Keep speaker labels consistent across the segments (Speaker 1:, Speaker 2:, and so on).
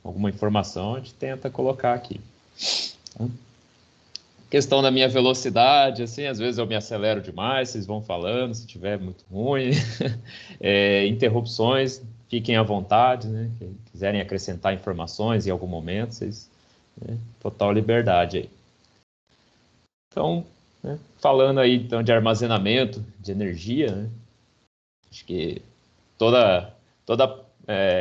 Speaker 1: alguma informação, a gente tenta colocar aqui. Questão da minha velocidade, assim, às vezes eu me acelero demais, vocês vão falando, se tiver muito ruim. Interrupções, fiquem à vontade, né? Se quiserem acrescentar informações em algum momento, vocês, né? Total liberdade aí. Então, né? Falando aí então de armazenamento de energia, né? Acho que toda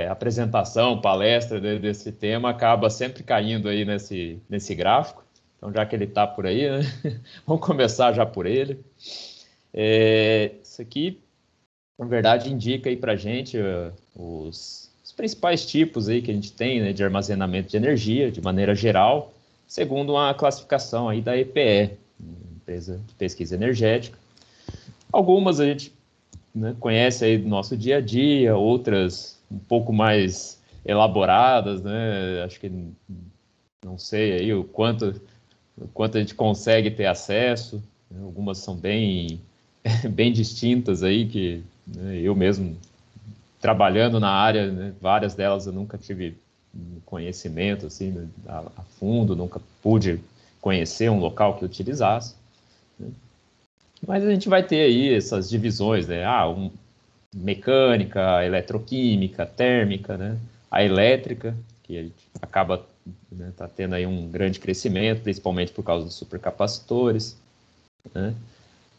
Speaker 1: apresentação, palestra desse tema acaba sempre caindo aí nesse gráfico. Então, já que ele está por aí, né? Vamos começar já por ele. Isso aqui, na verdade, indica aí para a gente os principais tipos aí que a gente tem, né, de armazenamento de energia, de maneira geral, segundo uma classificação aí da EPE, Empresa de Pesquisa Energética. Algumas a gente, né, conhece aí do nosso dia a dia, outras um pouco mais elaboradas, né? Acho que não sei aí o quanto a gente consegue ter acesso, né? Algumas são bem distintas aí, que, né, eu mesmo trabalhando na área, né, várias delas eu nunca tive conhecimento assim, né, a fundo, nunca pude conhecer um local que utilizasse, né? Mas a gente vai ter aí essas divisões, né? Mecânica, eletroquímica, térmica, né? A elétrica, que a gente acaba, né, tá tendo aí um grande crescimento, principalmente por causa dos supercapacitores, né?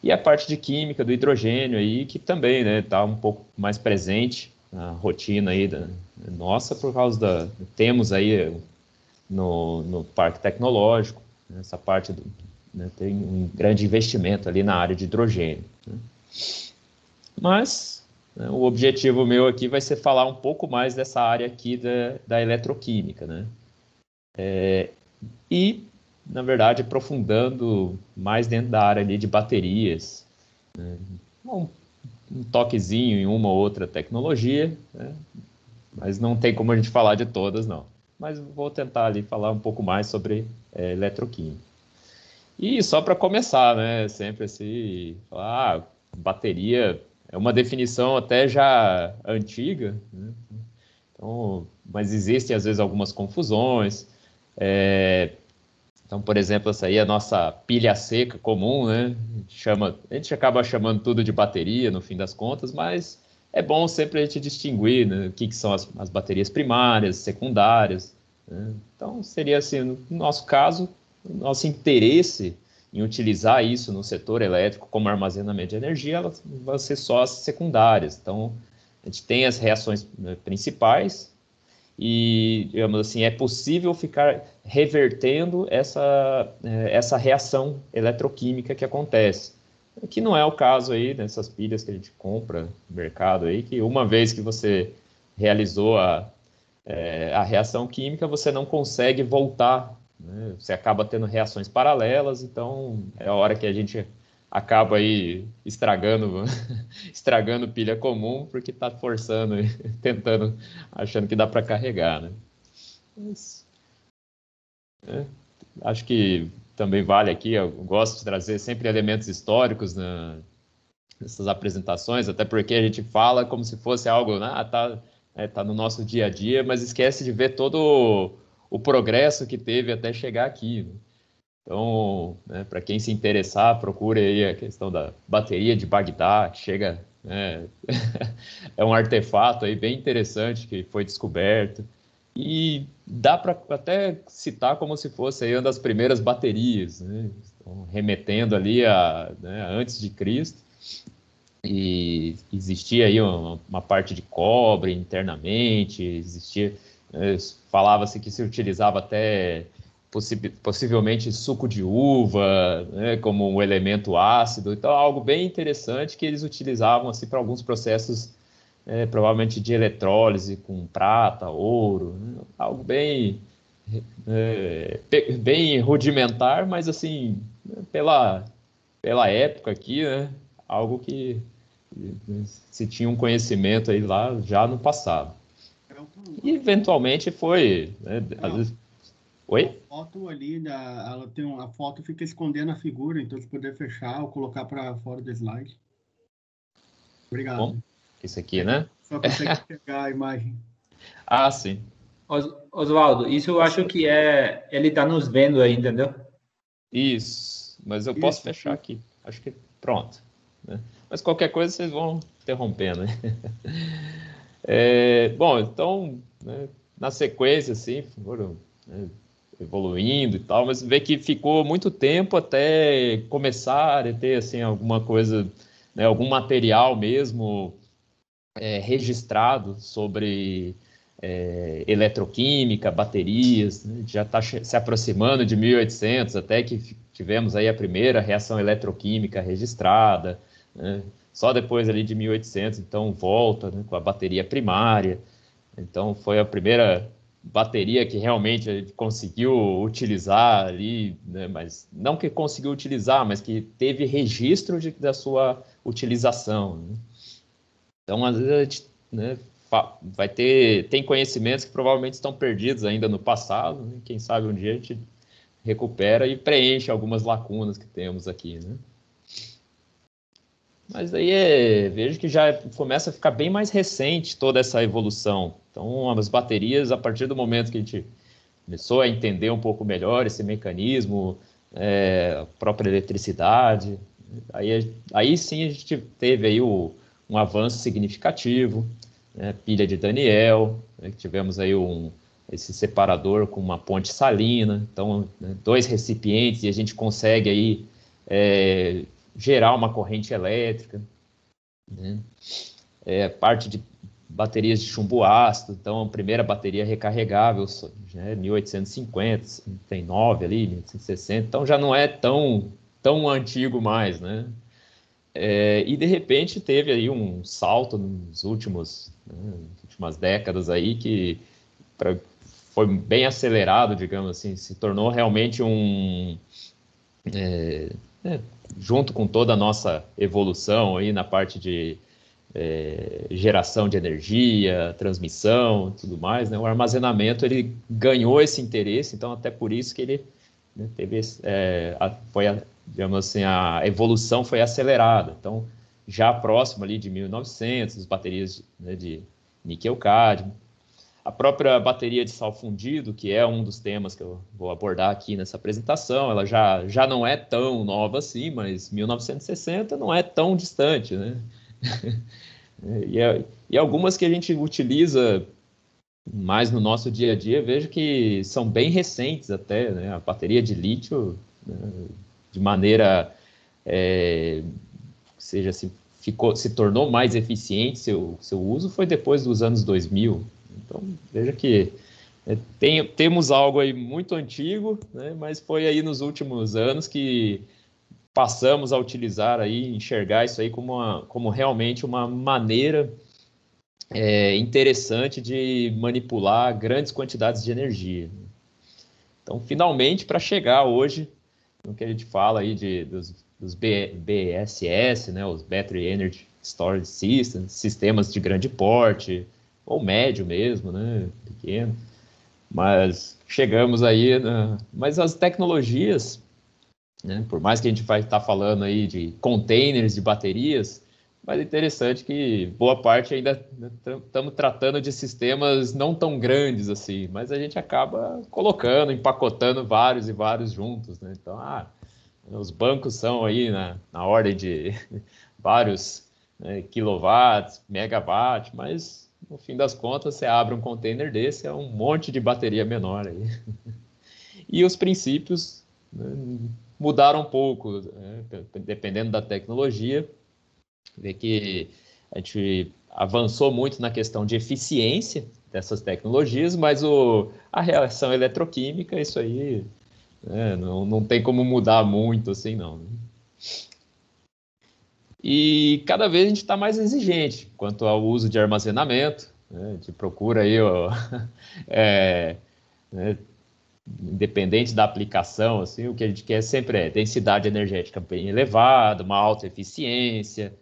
Speaker 1: E a parte de química, do hidrogênio aí, que também, né, tá um pouco mais presente na rotina aí nossa, por causa temos aí no Parque Tecnológico, né, essa parte né, tem um grande investimento ali na área de hidrogênio, né? Mas, né, o objetivo meu aqui vai ser falar um pouco mais dessa área aqui da eletroquímica, né? E, na verdade, aprofundando mais dentro da área ali de baterias, né? Um toquezinho em uma ou outra tecnologia, né? Mas não tem como a gente falar de todas, não. Mas vou tentar ali falar um pouco mais sobre eletroquímica. E só para começar, né? Sempre assim, falar, bateria é uma definição até já antiga, né? Então, mas existem às vezes algumas confusões. Então, por exemplo, essa aí é a nossa pilha seca comum, né? A gente acaba chamando tudo de bateria no fim das contas, mas é bom sempre a gente distinguir, né, o que são as baterias primárias, secundárias, né? Então, seria assim, no nosso caso, o nosso interesse em utilizar isso no setor elétrico como armazenamento de energia, elas vão ser só as secundárias. Então, a gente tem as reações, né, principais, e, digamos assim, é possível ficar revertendo essa reação eletroquímica que acontece. Que não é o caso aí dessas pilhas que a gente compra no mercado aí, que uma vez que você realizou a reação química, você não consegue voltar, né? Você acaba tendo reações paralelas, então é a hora que a gente acaba aí estragando pilha comum, porque está forçando, tentando, achando que dá para carregar, né? Mas, né? Acho que também vale aqui, eu gosto de trazer sempre elementos históricos nessas apresentações, até porque a gente fala como se fosse algo, tá no nosso dia a dia, mas esquece de ver todo o progresso que teve até chegar aqui, né? Então, né, para quem se interessar, procure aí a questão da bateria de Bagdá, que chega, né, é um artefato aí bem interessante que foi descoberto. E dá para até citar como se fosse aí uma das primeiras baterias, né? Então, remetendo ali né, antes de Cristo. E existia aí uma parte de cobre internamente, falava-se que se utilizava até possivelmente suco de uva, né, como um elemento ácido, então algo bem interessante que eles utilizavam assim para alguns processos, provavelmente de eletrólise com prata, ouro, né, algo bem rudimentar, mas assim, pela época aqui, né, algo que se tinha um conhecimento aí lá já no passado. E eventualmente foi, né, às vezes...
Speaker 2: A
Speaker 1: Oi?
Speaker 2: foto ali, ela tem a foto fica escondendo a figura, então se puder fechar ou colocar para fora do slide.
Speaker 1: Bom,
Speaker 2: Obrigado.
Speaker 1: isso aqui, né?
Speaker 2: Só consegue pegar a imagem.
Speaker 1: Ah, sim.
Speaker 3: Oswaldo, isso eu acho que ele está nos vendo aí, entendeu?
Speaker 1: Isso, mas eu posso fechar aqui. Acho que pronto. Né? Mas qualquer coisa vocês vão interrompendo. Né? Bom, então, né, na sequência, assim, foram, né, evoluindo e tal, mas vê que ficou muito tempo até começar a ter, assim, alguma coisa, né, algum material mesmo registrado sobre eletroquímica, baterias, né? Já está se aproximando de 1800, até que tivemos aí a primeira reação eletroquímica registrada, né? Só depois ali de 1800, então volta, né, com a bateria primária. Então foi a primeira bateria que realmente a gente conseguiu utilizar ali, né, mas não que conseguiu utilizar, mas que teve registro da sua utilização, né? Então, às vezes, a gente, né, tem conhecimentos que provavelmente estão perdidos ainda no passado, né? Quem sabe um dia a gente recupera e preenche algumas lacunas que temos aqui, né? Mas aí vejo que já começa a ficar bem mais recente toda essa evolução. Então, as baterias, a partir do momento que a gente começou a entender um pouco melhor esse mecanismo, a própria eletricidade, aí sim a gente teve aí um avanço significativo, né? Pilha de Daniel, né? Tivemos aí esse separador com uma ponte salina, então, né, 2 recipientes e a gente consegue aí gerar uma corrente elétrica, né? Parte de baterias de chumbo ácido, então a primeira bateria recarregável, né, 1850, tem 9 ali, 1860, então já não é tão antigo mais, né? E de repente teve aí um salto nas últimas décadas aí que foi bem acelerado, digamos assim, se tornou realmente junto com toda a nossa evolução aí na parte de geração de energia, transmissão, tudo mais, né? O armazenamento ele ganhou esse interesse, então até por isso que ele, né, teve digamos assim, a evolução foi acelerada. Então já próximo ali de 1900, as baterias, né, de níquel-cádmio, a própria bateria de sal fundido, que é um dos temas que eu vou abordar aqui nessa apresentação, ela já não é tão nova assim, mas 1960 não é tão distante, né? E algumas que a gente utiliza mais no nosso dia a dia, vejo que são bem recentes até, né? A bateria de lítio, né, de maneira, seja assim, se tornou mais eficiente seu uso foi depois dos anos 2000. Então, veja que temos algo aí muito antigo, né, mas foi aí nos últimos anos que passamos a utilizar aí, enxergar isso aí como realmente uma maneira interessante de manipular grandes quantidades de energia. Então, finalmente, para chegar hoje, no que a gente fala aí dos BESS, né, os Battery Energy Storage Systems, sistemas de grande porte, ou médio mesmo, né, pequeno, mas chegamos aí, mas as tecnologias, né, por mais que a gente vai estar falando aí de containers de baterias, mas é interessante que boa parte ainda estamos tratando de sistemas não tão grandes assim, mas a gente acaba colocando, empacotando vários e vários juntos, né? Então, os bancos são aí na ordem de vários, né, quilowatts, megawatts, mas no fim das contas você abre um container desse, é um monte de bateria menor aí. E os princípios, né, mudaram um pouco, né, dependendo da tecnologia. Vê que a gente avançou muito na questão de eficiência dessas tecnologias, mas a reação eletroquímica, isso aí, né, não tem como mudar muito assim, não. E cada vez a gente está mais exigente quanto ao uso de armazenamento, né? A gente procura aí, né, independente da aplicação, assim, o que a gente quer sempre é densidade energética bem elevada, uma alta eficiência,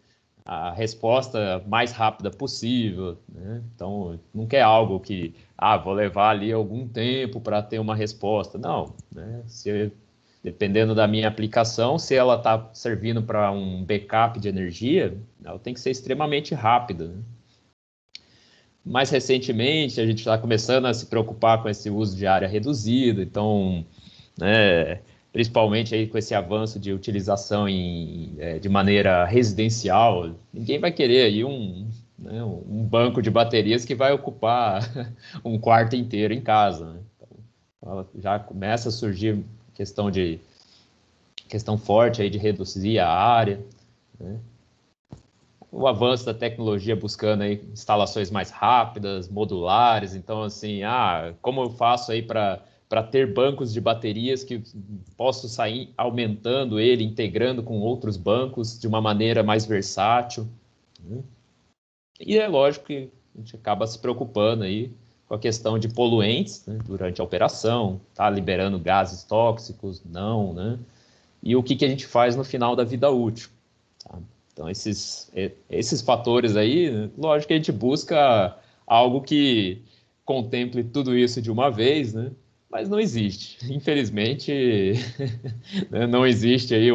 Speaker 1: a resposta mais rápida possível, né? Então, não quer algo que, vou levar ali algum tempo para ter uma resposta. Não, né? Dependendo da minha aplicação, se ela está servindo para um backup de energia, ela tem que ser extremamente rápida, né? mais recentemente, a gente está começando a se preocupar com esse uso de área reduzida, então, né, principalmente aí com esse avanço de utilização de maneira residencial, ninguém vai querer aí um banco de baterias que vai ocupar um quarto inteiro em casa, né? Então, já começa a surgir questão forte aí de reduzir a área, né? O avanço da tecnologia buscando aí instalações mais rápidas, modulares. Então, assim, como eu faço aí para ter bancos de baterias que posso sair aumentando ele, integrando com outros bancos de uma maneira mais versátil, né? E é lógico que a gente acaba se preocupando aí com a questão de poluentes, né, durante a operação, tá liberando gases tóxicos, não, né? E o que a gente faz no final da vida útil, tá? Então, esses fatores aí, lógico que a gente busca algo que contemple tudo isso de uma vez, né? Mas não existe. Infelizmente, né, não existe aí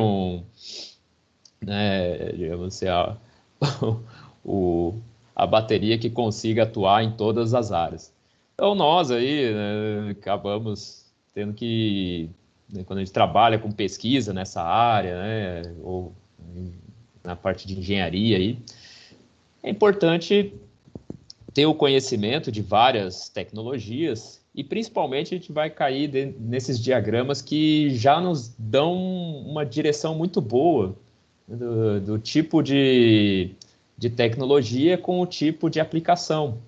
Speaker 1: né, digamos assim, a bateria que consiga atuar em todas as áreas. Então, nós aí, né, acabamos tendo que, né, quando a gente trabalha com pesquisa nessa área, né, ou na parte de engenharia aí, é importante ter o conhecimento de várias tecnologias e principalmente a gente vai cair nesses diagramas que já nos dão uma direção muito boa do tipo de tecnologia com o tipo de aplicação.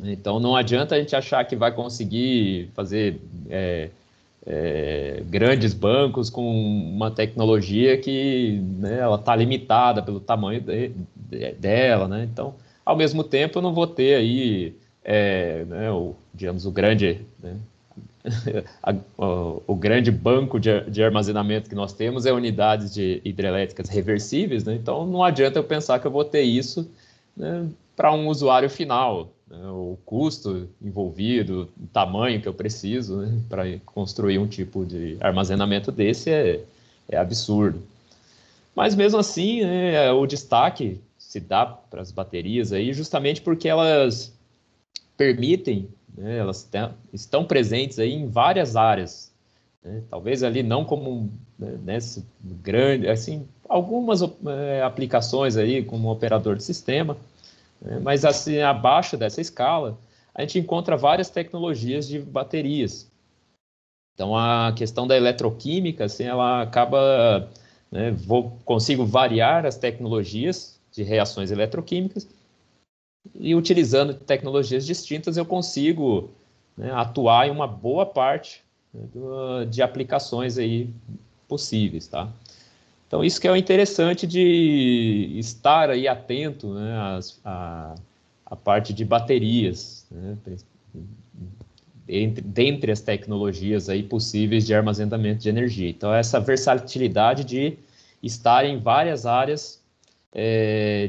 Speaker 1: Então não adianta a gente achar que vai conseguir fazer grandes bancos com uma tecnologia que, né, ela está limitada pelo tamanho dela, né? Então, ao mesmo tempo, eu não vou ter aí, né, digamos, o grande, né, o grande banco de armazenamento que nós temos é unidades de hidrelétricas reversíveis, né? Então, não adianta eu pensar que eu vou ter isso, né, para um usuário final, né? O custo envolvido, o tamanho que eu preciso, né, para construir um tipo de armazenamento desse é absurdo. Mas mesmo assim, né, o destaque se dá para as baterias aí justamente porque elas permitem, né, elas estão presentes aí em várias áreas, né? Talvez ali não como, né, nesse grande, assim, algumas aplicações aí como operador de sistema, né? Mas assim, abaixo dessa escala, a gente encontra várias tecnologias de baterias. Então, a questão da eletroquímica, assim, ela acaba, né, consigo variar as tecnologias de reações eletroquímicas e utilizando tecnologias distintas eu consigo, né, atuar em uma boa parte, né, de aplicações aí possíveis, tá? Então, isso que é o interessante de estar aí atento, né, a parte de baterias, né, dentre as tecnologias aí possíveis de armazenamento de energia. Então, essa versatilidade de estar em várias áreas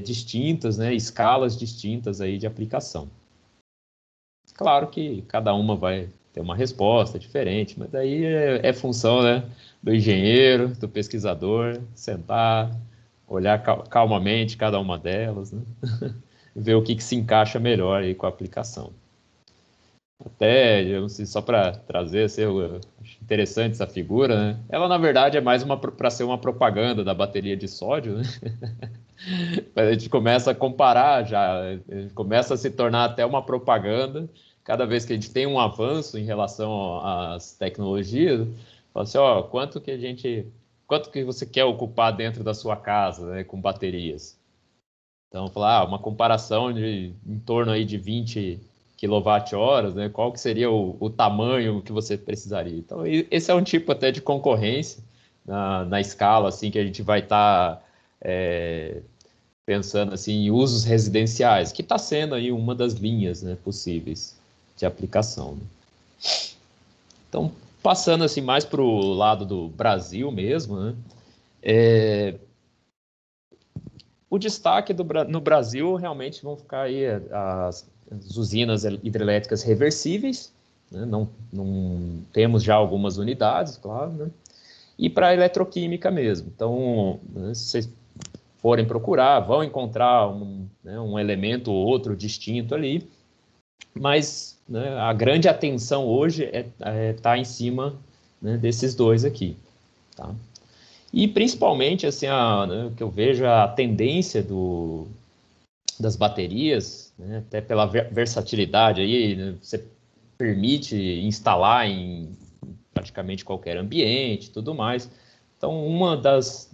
Speaker 1: distintas, né, escalas distintas aí de aplicação. Claro que cada uma vai ter uma resposta diferente, mas daí é função, né, do engenheiro, do pesquisador, sentar, olhar calmamente cada uma delas, né, ver o que se encaixa melhor aí com a aplicação. Até, eu não sei, só para trazer, assim, eu acho interessante essa figura, né? Ela, na verdade, é mais para ser uma propaganda da bateria de sódio, né? A gente começa a comparar já, a gente começa a se tornar até uma propaganda, cada vez que a gente tem um avanço em relação às tecnologias, fala assim, ó, quanto que você quer ocupar dentro da sua casa, né, com baterias? Então, falar uma comparação de em torno aí de 20 kWh, né? Qual que seria o tamanho que você precisaria? Então, esse é um tipo até de concorrência na escala assim que a gente vai estar pensando assim em usos residenciais, que está sendo aí uma das linhas, né, possíveis de aplicação, né? Então, passando assim mais para o lado do Brasil mesmo, né? O destaque no Brasil realmente vão ficar aí as usinas hidrelétricas reversíveis, né? Não temos já algumas unidades, claro, né? E para a eletroquímica mesmo. Então, né, forem procurar, vão encontrar um elemento ou outro distinto ali, mas, né, a grande atenção hoje tá em cima, né, desses dois aqui, tá? E principalmente, assim, né, que eu vejo a tendência das baterias, né, até pela versatilidade aí, né, você permite instalar em praticamente qualquer ambiente e tudo mais. Então, uma das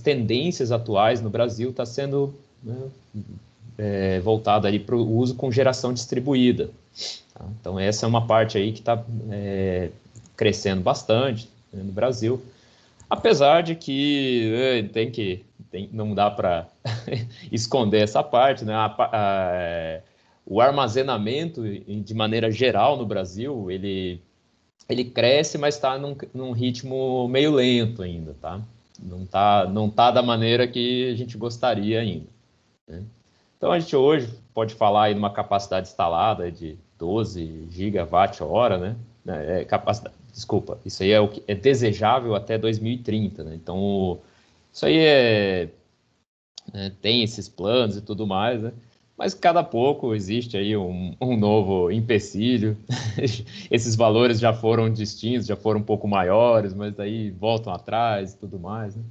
Speaker 1: tendências atuais no Brasil está sendo, né, voltada ali para o uso com geração distribuída. Tá? Então, essa é uma parte aí que está crescendo bastante, né, no Brasil. Apesar de que não dá para esconder essa parte, né? O armazenamento, de maneira geral, no Brasil, ele cresce, mas está num ritmo meio lento ainda, tá? Não tá da maneira que a gente gostaria ainda, né? Então, a gente hoje pode falar aí de uma capacidade instalada de 12 gigawatt-hora, né? Desculpa, isso aí é o que é desejável até 2030, né? Então, isso aí tem esses planos e tudo mais, né? Mas cada pouco existe aí um novo empecilho. Esses valores já foram distintos, já foram um pouco maiores, mas daí voltam atrás e tudo mais, né?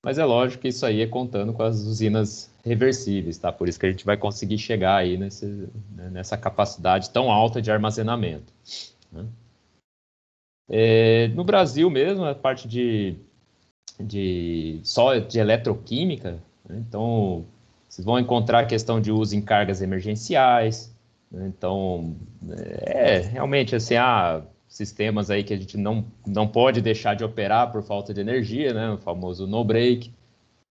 Speaker 1: Mas é lógico que isso aí é contando com as usinas reversíveis, tá? Por isso que a gente vai conseguir chegar aí nessa capacidade tão alta de armazenamento, né? No Brasil mesmo, a parte só de eletroquímica, né? Então, vocês vão encontrar a questão de uso em cargas emergenciais, né? Então, realmente, assim, há sistemas aí que a gente não pode deixar de operar por falta de energia, né? O famoso no-break,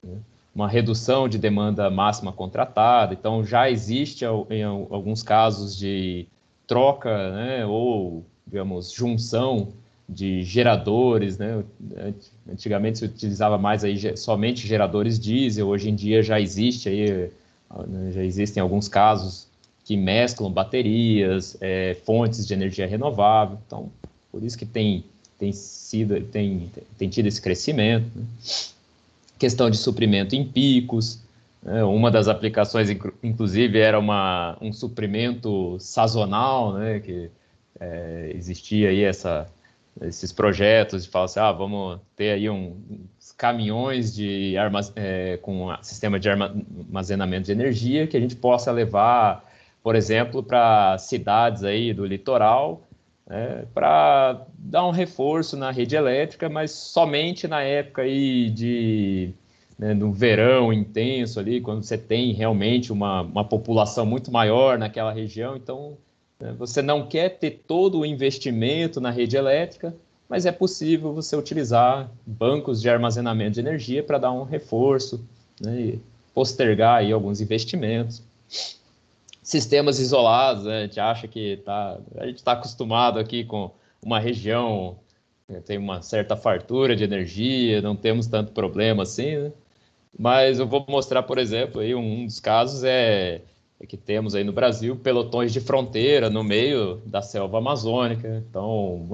Speaker 1: né? Uma redução de demanda máxima contratada. Então, já existe, em alguns casos, de troca, né? Ou, digamos, junção de geradores, né? Antigamente se utilizava mais aí somente geradores diesel, hoje em dia já existe aí, né, já existem alguns casos que mesclam baterias, fontes de energia renovável. Então, por isso que tem tido esse crescimento, né? Questão de suprimento em picos, né? Uma das aplicações, inclusive, era um suprimento sazonal, né? Que existia aí esses projetos de falar assim, vamos ter aí uns caminhões com um sistema de armazenamento de energia que a gente possa levar, por exemplo, para cidades aí do litoral, para dar um reforço na rede elétrica, mas somente na época aí no verão intenso ali, quando você tem realmente uma população muito maior naquela região. Então, você não quer ter todo o investimento na rede elétrica, mas é possível você utilizar bancos de armazenamento de energia para dar um reforço, né, e postergar aí alguns investimentos. Sistemas isolados, né, a gente acha que a gente está acostumado aqui com uma região que tem uma certa fartura de energia, não temos tanto problema assim, né? Mas eu vou mostrar, por exemplo, aí um dos casos que temos aí no Brasil pelotões de fronteira no meio da selva amazônica. Então,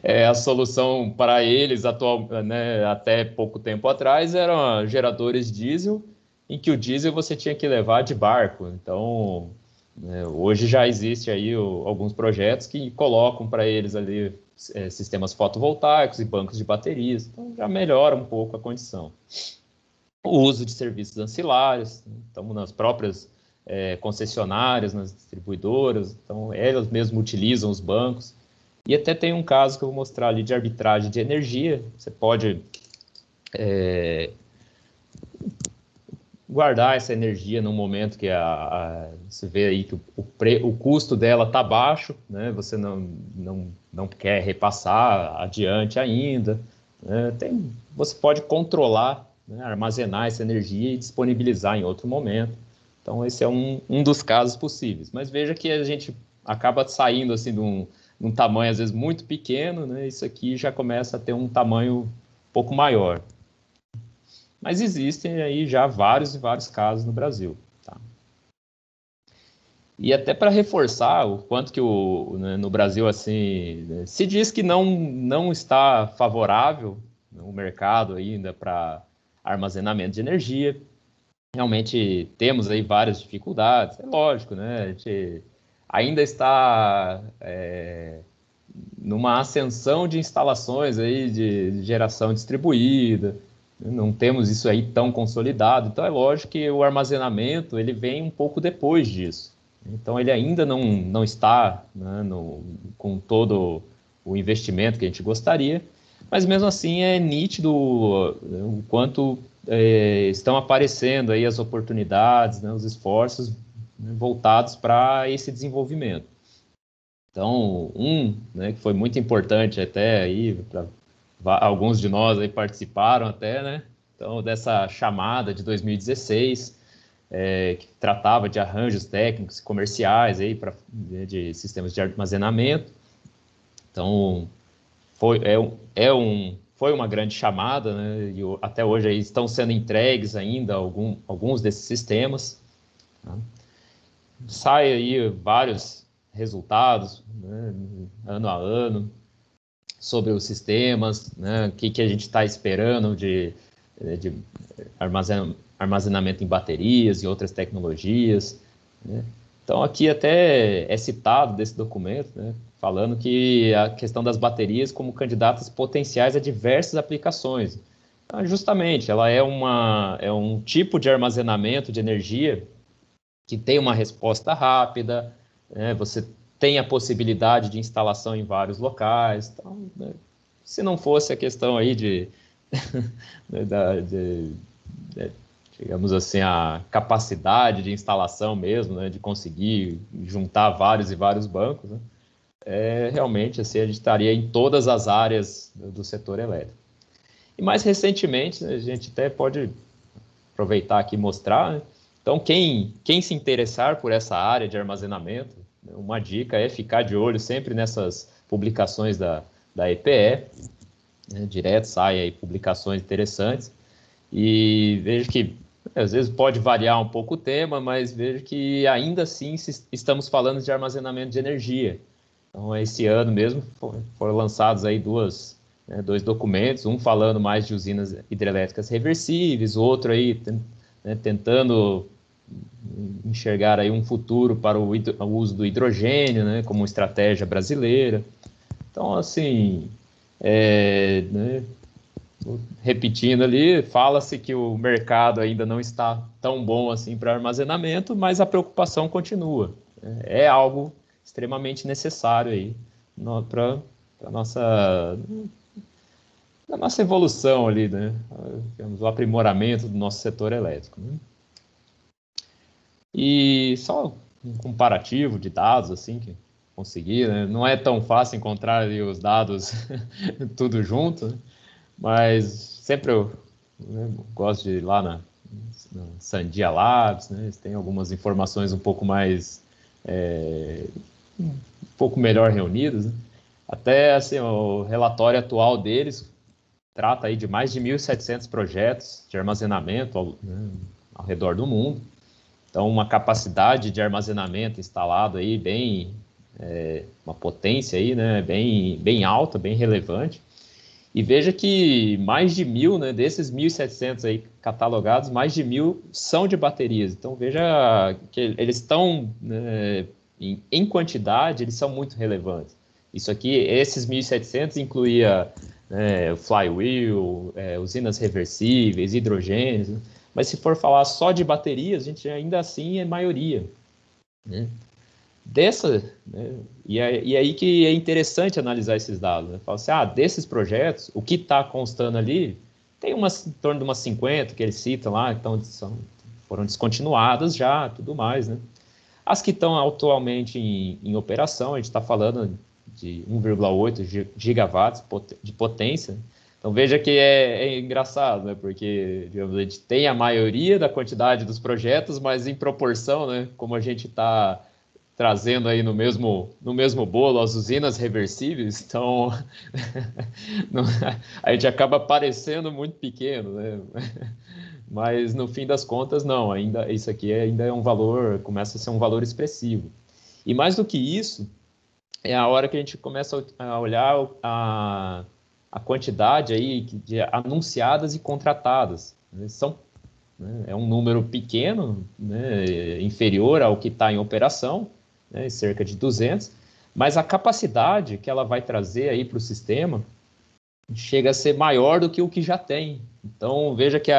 Speaker 1: a solução para eles né, até pouco tempo atrás eram geradores diesel, em que o diesel você tinha que levar de barco. Então, né, hoje já existe aí alguns projetos que colocam para eles ali sistemas fotovoltaicos e bancos de baterias. Então, já melhora um pouco a condição. O uso de serviços ancilares, então nas próprias concessionárias, nas distribuidoras, então elas mesmas utilizam os bancos. E até tem um caso que eu vou mostrar ali de arbitragem de energia. Você pode guardar essa energia num momento que você vê aí que o custo dela está baixo, né? Você não quer repassar adiante ainda, né? Você pode controlar, né, armazenar essa energia e disponibilizar em outro momento. Então, esse é um dos casos possíveis. Mas veja que a gente acaba saindo assim de um tamanho, às vezes, muito pequeno, né? Isso aqui já começa a ter um tamanho um pouco maior. Mas existem aí já vários e vários casos no Brasil, tá? E até para reforçar o quanto que no Brasil, assim, se diz que não está favorável o mercado ainda para armazenamento de energia. Realmente temos aí várias dificuldades, é lógico, né? A gente ainda está numa ascensão de instalações aí de geração distribuída, não temos isso aí tão consolidado, então é lógico que o armazenamento ele vem um pouco depois disso. Então ele ainda não está, né, com todo o investimento que a gente gostaria, mas mesmo assim é nítido o quanto estão aparecendo aí as oportunidades, né, os esforços, né, voltados para esse desenvolvimento. Então, né, que foi muito importante até aí, alguns de nós aí participaram até, né? Então, dessa chamada de 2016, que tratava de arranjos técnicos e comerciais aí de sistemas de armazenamento. Então, foi uma grande chamada, né? E até hoje aí estão sendo entregues ainda alguns desses sistemas. Tá? Sai aí vários resultados, né, ano a ano, sobre os sistemas, né, o que a gente está esperando de armazenamento em baterias e outras tecnologias, né? Então, aqui até é citado desse documento, né, falando que a questão das baterias como candidatas potenciais a diversas aplicações. Então, justamente, ela é um tipo de armazenamento de energia que tem uma resposta rápida, né, você tem a possibilidade de instalação em vários locais. Então, né, se não fosse a questão aí digamos assim, a capacidade de instalação mesmo, né, de conseguir juntar vários e vários bancos, né, realmente assim, a gente estaria em todas as áreas do setor elétrico. E mais recentemente, a gente até pode aproveitar aqui e mostrar, né? Então, quem se interessar por essa área de armazenamento, uma dica é ficar de olho sempre nessas publicações da EPE, né? Direto sai aí publicações interessantes, e vejo que às vezes pode variar um pouco o tema, mas vejo que ainda assim estamos falando de armazenamento de energia. Então, esse ano mesmo foram lançados aí dois documentos, um falando mais de usinas hidrelétricas reversíveis, outro aí tentando enxergar aí um futuro para o uso do hidrogênio, né, como estratégia brasileira. Então, assim, né, repetindo ali, fala-se que o mercado ainda não está tão bom assim para armazenamento, mas a preocupação continua. É algo extremamente necessário aí para a nossa evolução ali, né? O aprimoramento do nosso setor elétrico, né? E só um comparativo de dados, assim, que consegui, né? Não é tão fácil encontrar ali os dados tudo junto, né? Mas sempre eu, né, gosto de ir lá na Sandia Labs, né? Eles têm algumas informações um pouco mais, um pouco melhor reunidas, né? Até, assim, o relatório atual deles trata aí de mais de 1.700 projetos de armazenamento ao redor do mundo. Então, uma capacidade de armazenamento instalada aí uma potência aí, né, bem alta, bem relevante. E veja que mais de 1.000, né, desses 1.700 aí catalogados, mais de 1.000 são de baterias. Então, veja que eles estão, né, em quantidade, eles são muito relevantes. Isso aqui, esses 1.700 incluía o flywheel, usinas reversíveis, hidrogênios, né? Mas se for falar só de baterias, a gente ainda assim é maioria, né? Né? E aí que é interessante analisar esses dados, né? Fala assim, desses projetos, o que está constando ali, tem em torno de umas 50 que eles citam lá, então foram descontinuadas já, tudo mais, né? As que estão atualmente em operação, a gente está falando de 1,8 gigawatts de potência. Então, veja que é engraçado, né? Porque, digamos, a gente tem a maioria da quantidade dos projetos, mas em proporção, né? Como a gente está trazendo aí no mesmo bolo as usinas reversíveis, então a gente acaba parecendo muito pequeno, né? Mas no fim das contas, não, ainda isso aqui ainda é um valor, começa a ser um valor expressivo. E mais do que isso, é a hora que a gente começa a olhar a quantidade aí de anunciadas e contratadas. É um número pequeno, né, inferior ao que está em operação, né, cerca de 200, mas a capacidade que ela vai trazer aí para o sistema chega a ser maior do que o que já tem. Então, veja que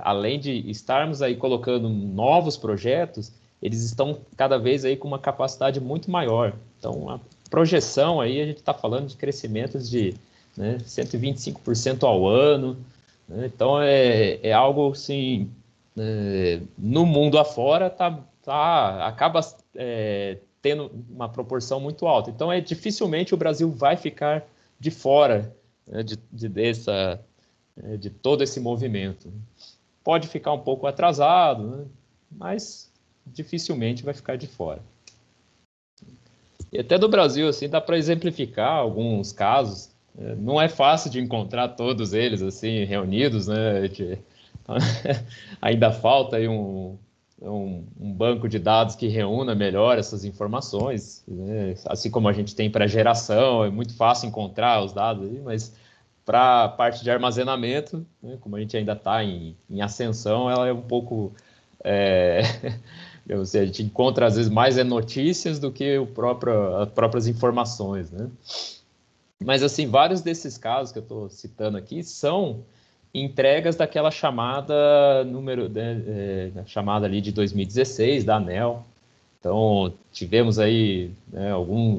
Speaker 1: além de estarmos aí colocando novos projetos, eles estão cada vez aí com uma capacidade muito maior. Então, a projeção aí, a gente está falando de crescimentos de, né, 125% ao ano, né? Então, é algo assim, no mundo afora, acaba tendo uma proporção muito alta. Então, dificilmente o Brasil vai ficar de fora, né, de todo esse movimento. Pode ficar um pouco atrasado, né, mas dificilmente vai ficar de fora. E até do Brasil, assim, dá para exemplificar alguns casos. Não é fácil de encontrar todos eles assim reunidos, né? Ainda falta aí um banco de dados que reúna melhor essas informações, né? Assim como a gente tem para geração, é muito fácil encontrar os dados aí, mas para a parte de armazenamento, né, como a gente ainda está em ascensão, ela é um pouco... a gente encontra às vezes mais notícias do que as próprias informações, né? Mas, assim, vários desses casos que eu estou citando aqui são entregas daquela chamada chamada ali de 2016, da ANEEL. Então, tivemos aí, né,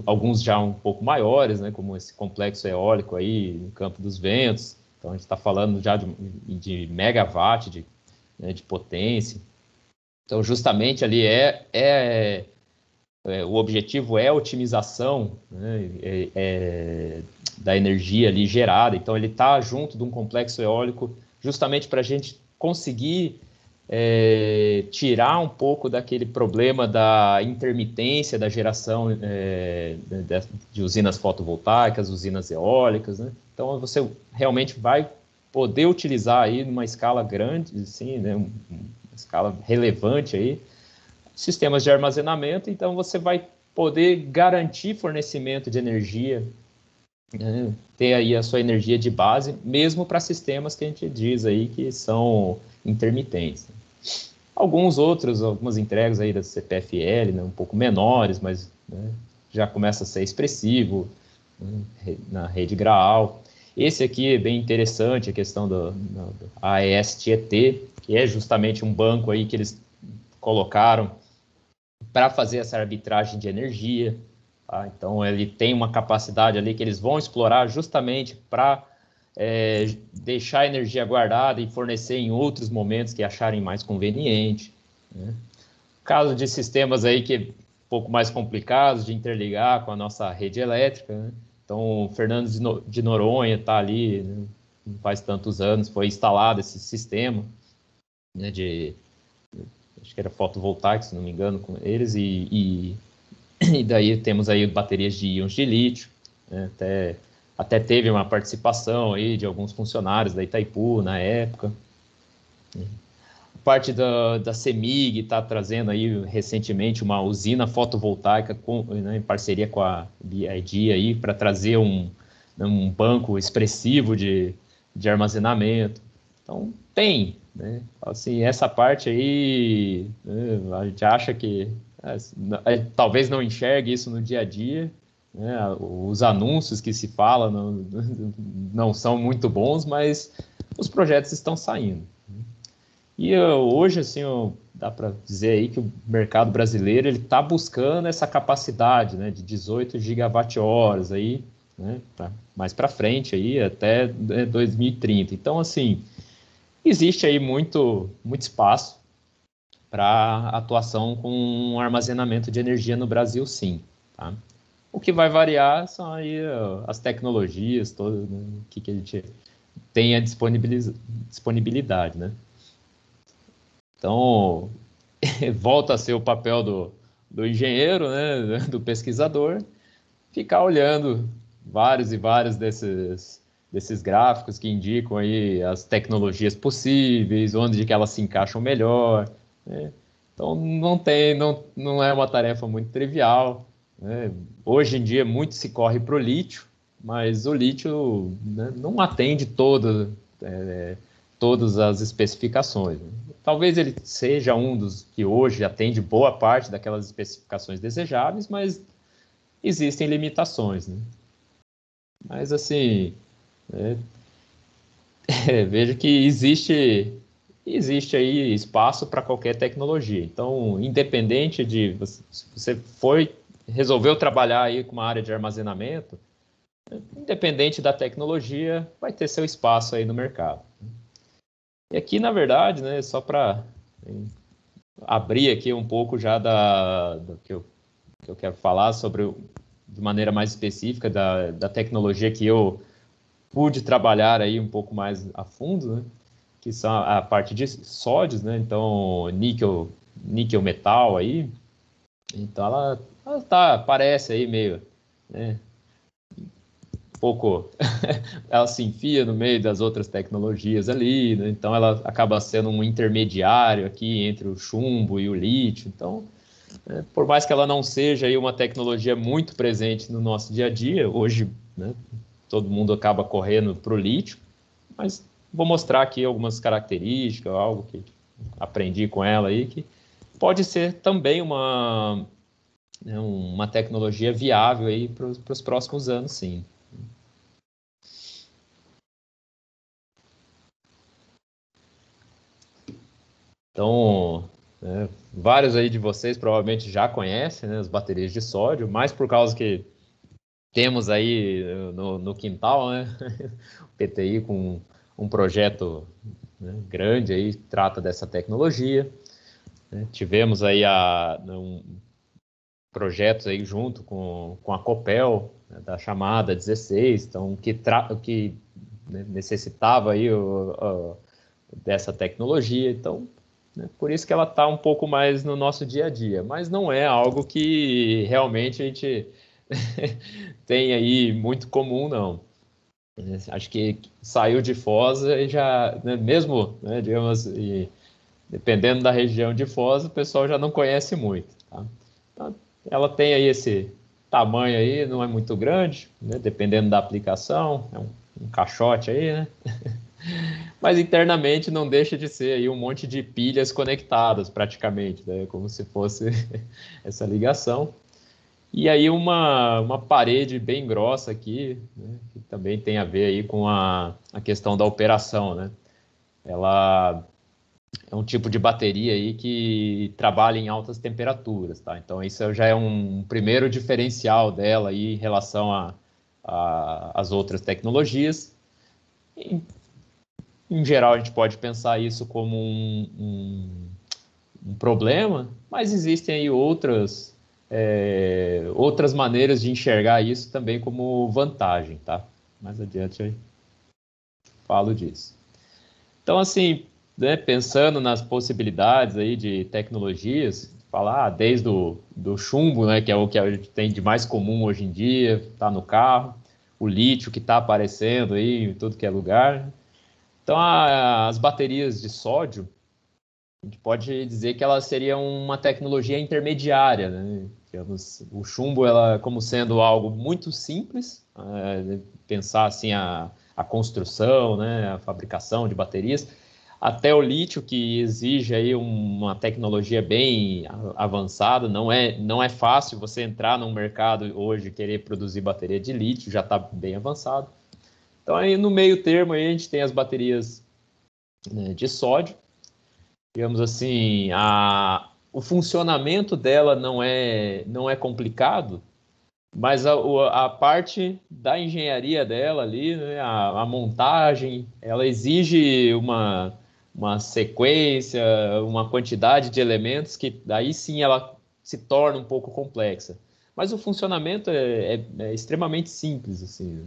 Speaker 1: alguns já um pouco maiores, né, como esse complexo eólico aí no Campo dos Ventos. Então, a gente está falando já de megawatt de potência. Então, justamente ali o objetivo é a otimização, né, da energia ali gerada. Então, ele está junto de um complexo eólico justamente para a gente conseguir tirar um pouco daquele problema da intermitência da geração de usinas fotovoltaicas, usinas eólicas, né? Então, você realmente vai poder utilizar aí numa escala grande, assim, né, uma escala relevante aí, sistemas de armazenamento. Então você vai poder garantir fornecimento de energia, né? Ter aí a sua energia de base, mesmo para sistemas que a gente diz aí que são intermitentes. Algumas entregas aí da CPFL, né, um pouco menores, mas, né, já começa a ser expressivo, né, na rede Graal. Esse aqui é bem interessante, a questão do AES-Tietê, que é justamente um banco aí que eles colocaram para fazer essa arbitragem de energia, tá? Então, ele tem uma capacidade ali que eles vão explorar justamente para deixar a energia guardada e fornecer em outros momentos que acharem mais conveniente, né? Caso de sistemas aí que é um pouco mais complicados de interligar com a nossa rede elétrica, né? Então, Fernando de Noronha está ali, né? Não faz tantos anos, foi instalado esse sistema, né, acho que era fotovoltaico, se não me engano, com eles, e daí temos aí baterias de íons de lítio, né? Até teve uma participação aí de alguns funcionários da Itaipu na época. A parte da CEMIG está trazendo aí recentemente uma usina fotovoltaica né, em parceria com a BID aí para trazer um banco expressivo de armazenamento. Então tem, né? Assim, essa parte aí, né, a gente acha que talvez não enxergue isso no dia a dia, né? Os anúncios que se fala não são muito bons, mas os projetos estão saindo. E hoje, assim, dá para dizer aí que o mercado brasileiro ele está buscando essa capacidade, né, de 18 gigawatt-horas aí, né, mais para frente aí até 2030. Então, assim, existe aí muito espaço para atuação com armazenamento de energia no Brasil, sim, tá? O que vai variar são aí as tecnologias todas, né, que a gente tem a disponibilidade, né? Então, volta a ser o papel do engenheiro, né, do pesquisador, ficar olhando vários e vários desses gráficos que indicam aí as tecnologias possíveis, onde que elas se encaixam melhor, né? Então, não é uma tarefa muito trivial, né? Hoje em dia, muito se corre para o lítio, mas o lítio, né, não atende todas as especificações, né? Talvez ele seja um dos que hoje atende boa parte daquelas especificações desejáveis, mas existem limitações, né? Mas, assim, vejo que existe aí espaço para qualquer tecnologia. Então, independente de se você resolveu trabalhar aí com uma área de armazenamento, independente da tecnologia, vai ter seu espaço aí no mercado. E aqui, na verdade, né, só para abrir aqui um pouco já do que eu quero falar sobre, de maneira mais específica, da tecnologia que eu pude trabalhar aí um pouco mais a fundo, né, que são a parte de sódios, né, então níquel metal aí, então ela parece aí meio, né, pouco, ela se enfia no meio das outras tecnologias ali, né? Então ela acaba sendo um intermediário aqui entre o chumbo e o lítio. Então, por mais que ela não seja aí uma tecnologia muito presente no nosso dia a dia, hoje, né, todo mundo acaba correndo para o lítio, mas vou mostrar aqui algumas características, algo que aprendi com ela aí, que pode ser também uma tecnologia viável aí para os próximos anos, sim. Então, vários aí de vocês provavelmente já conhecem, né, as baterias de sódio, mais por causa que temos aí no quintal, né, o PTI com um projeto, né, grande aí, trata dessa tecnologia, né. Tivemos aí projetos aí junto com a Copel, né, da chamada 16, então que né, necessitava aí dessa tecnologia, então, né, por isso que ela está um pouco mais no nosso dia a dia, mas não é algo que realmente a gente tem aí muito comum, não. Acho que saiu de Foz e já, né, mesmo, né, digamos, dependendo da região de Foz, o pessoal já não conhece muito, tá? Então, ela tem aí esse tamanho aí, não é muito grande, né, dependendo da aplicação, é um caixote aí, né? Mas internamente não deixa de ser aí um monte de pilhas conectadas praticamente, né? Como se fosse essa ligação. E aí uma parede bem grossa aqui, né? Que também tem a ver aí com a questão da operação, né? Ela é um tipo de bateria aí que trabalha em altas temperaturas, tá? Então isso já é um primeiro diferencial dela aí em relação às outras tecnologias. Em geral, a gente pode pensar isso como um problema, mas existem aí outras maneiras de enxergar isso também como vantagem, tá? Mais adiante eu falo disso. Então, assim, né, pensando nas possibilidades aí de tecnologias, falar desde do chumbo, né, que é o que a gente tem de mais comum hoje em dia, está no carro, o lítio que está aparecendo aí em tudo que é lugar. Então, as baterias de sódio, a gente pode dizer que elas seriam uma tecnologia intermediária, né? O chumbo, ela como sendo algo muito simples, pensar assim a construção, né, a fabricação de baterias, até o lítio, que exige aí uma tecnologia bem avançada, não é fácil você entrar num mercado hoje e querer produzir bateria de lítio, já está bem avançado. Então, aí no meio termo, aí, a gente tem as baterias, né, de sódio. Digamos assim, o funcionamento dela não é complicado, mas a parte da engenharia dela ali, né, a montagem, ela exige uma sequência, uma quantidade de elementos que daí sim ela se torna um pouco complexa. Mas o funcionamento é extremamente simples, assim, né?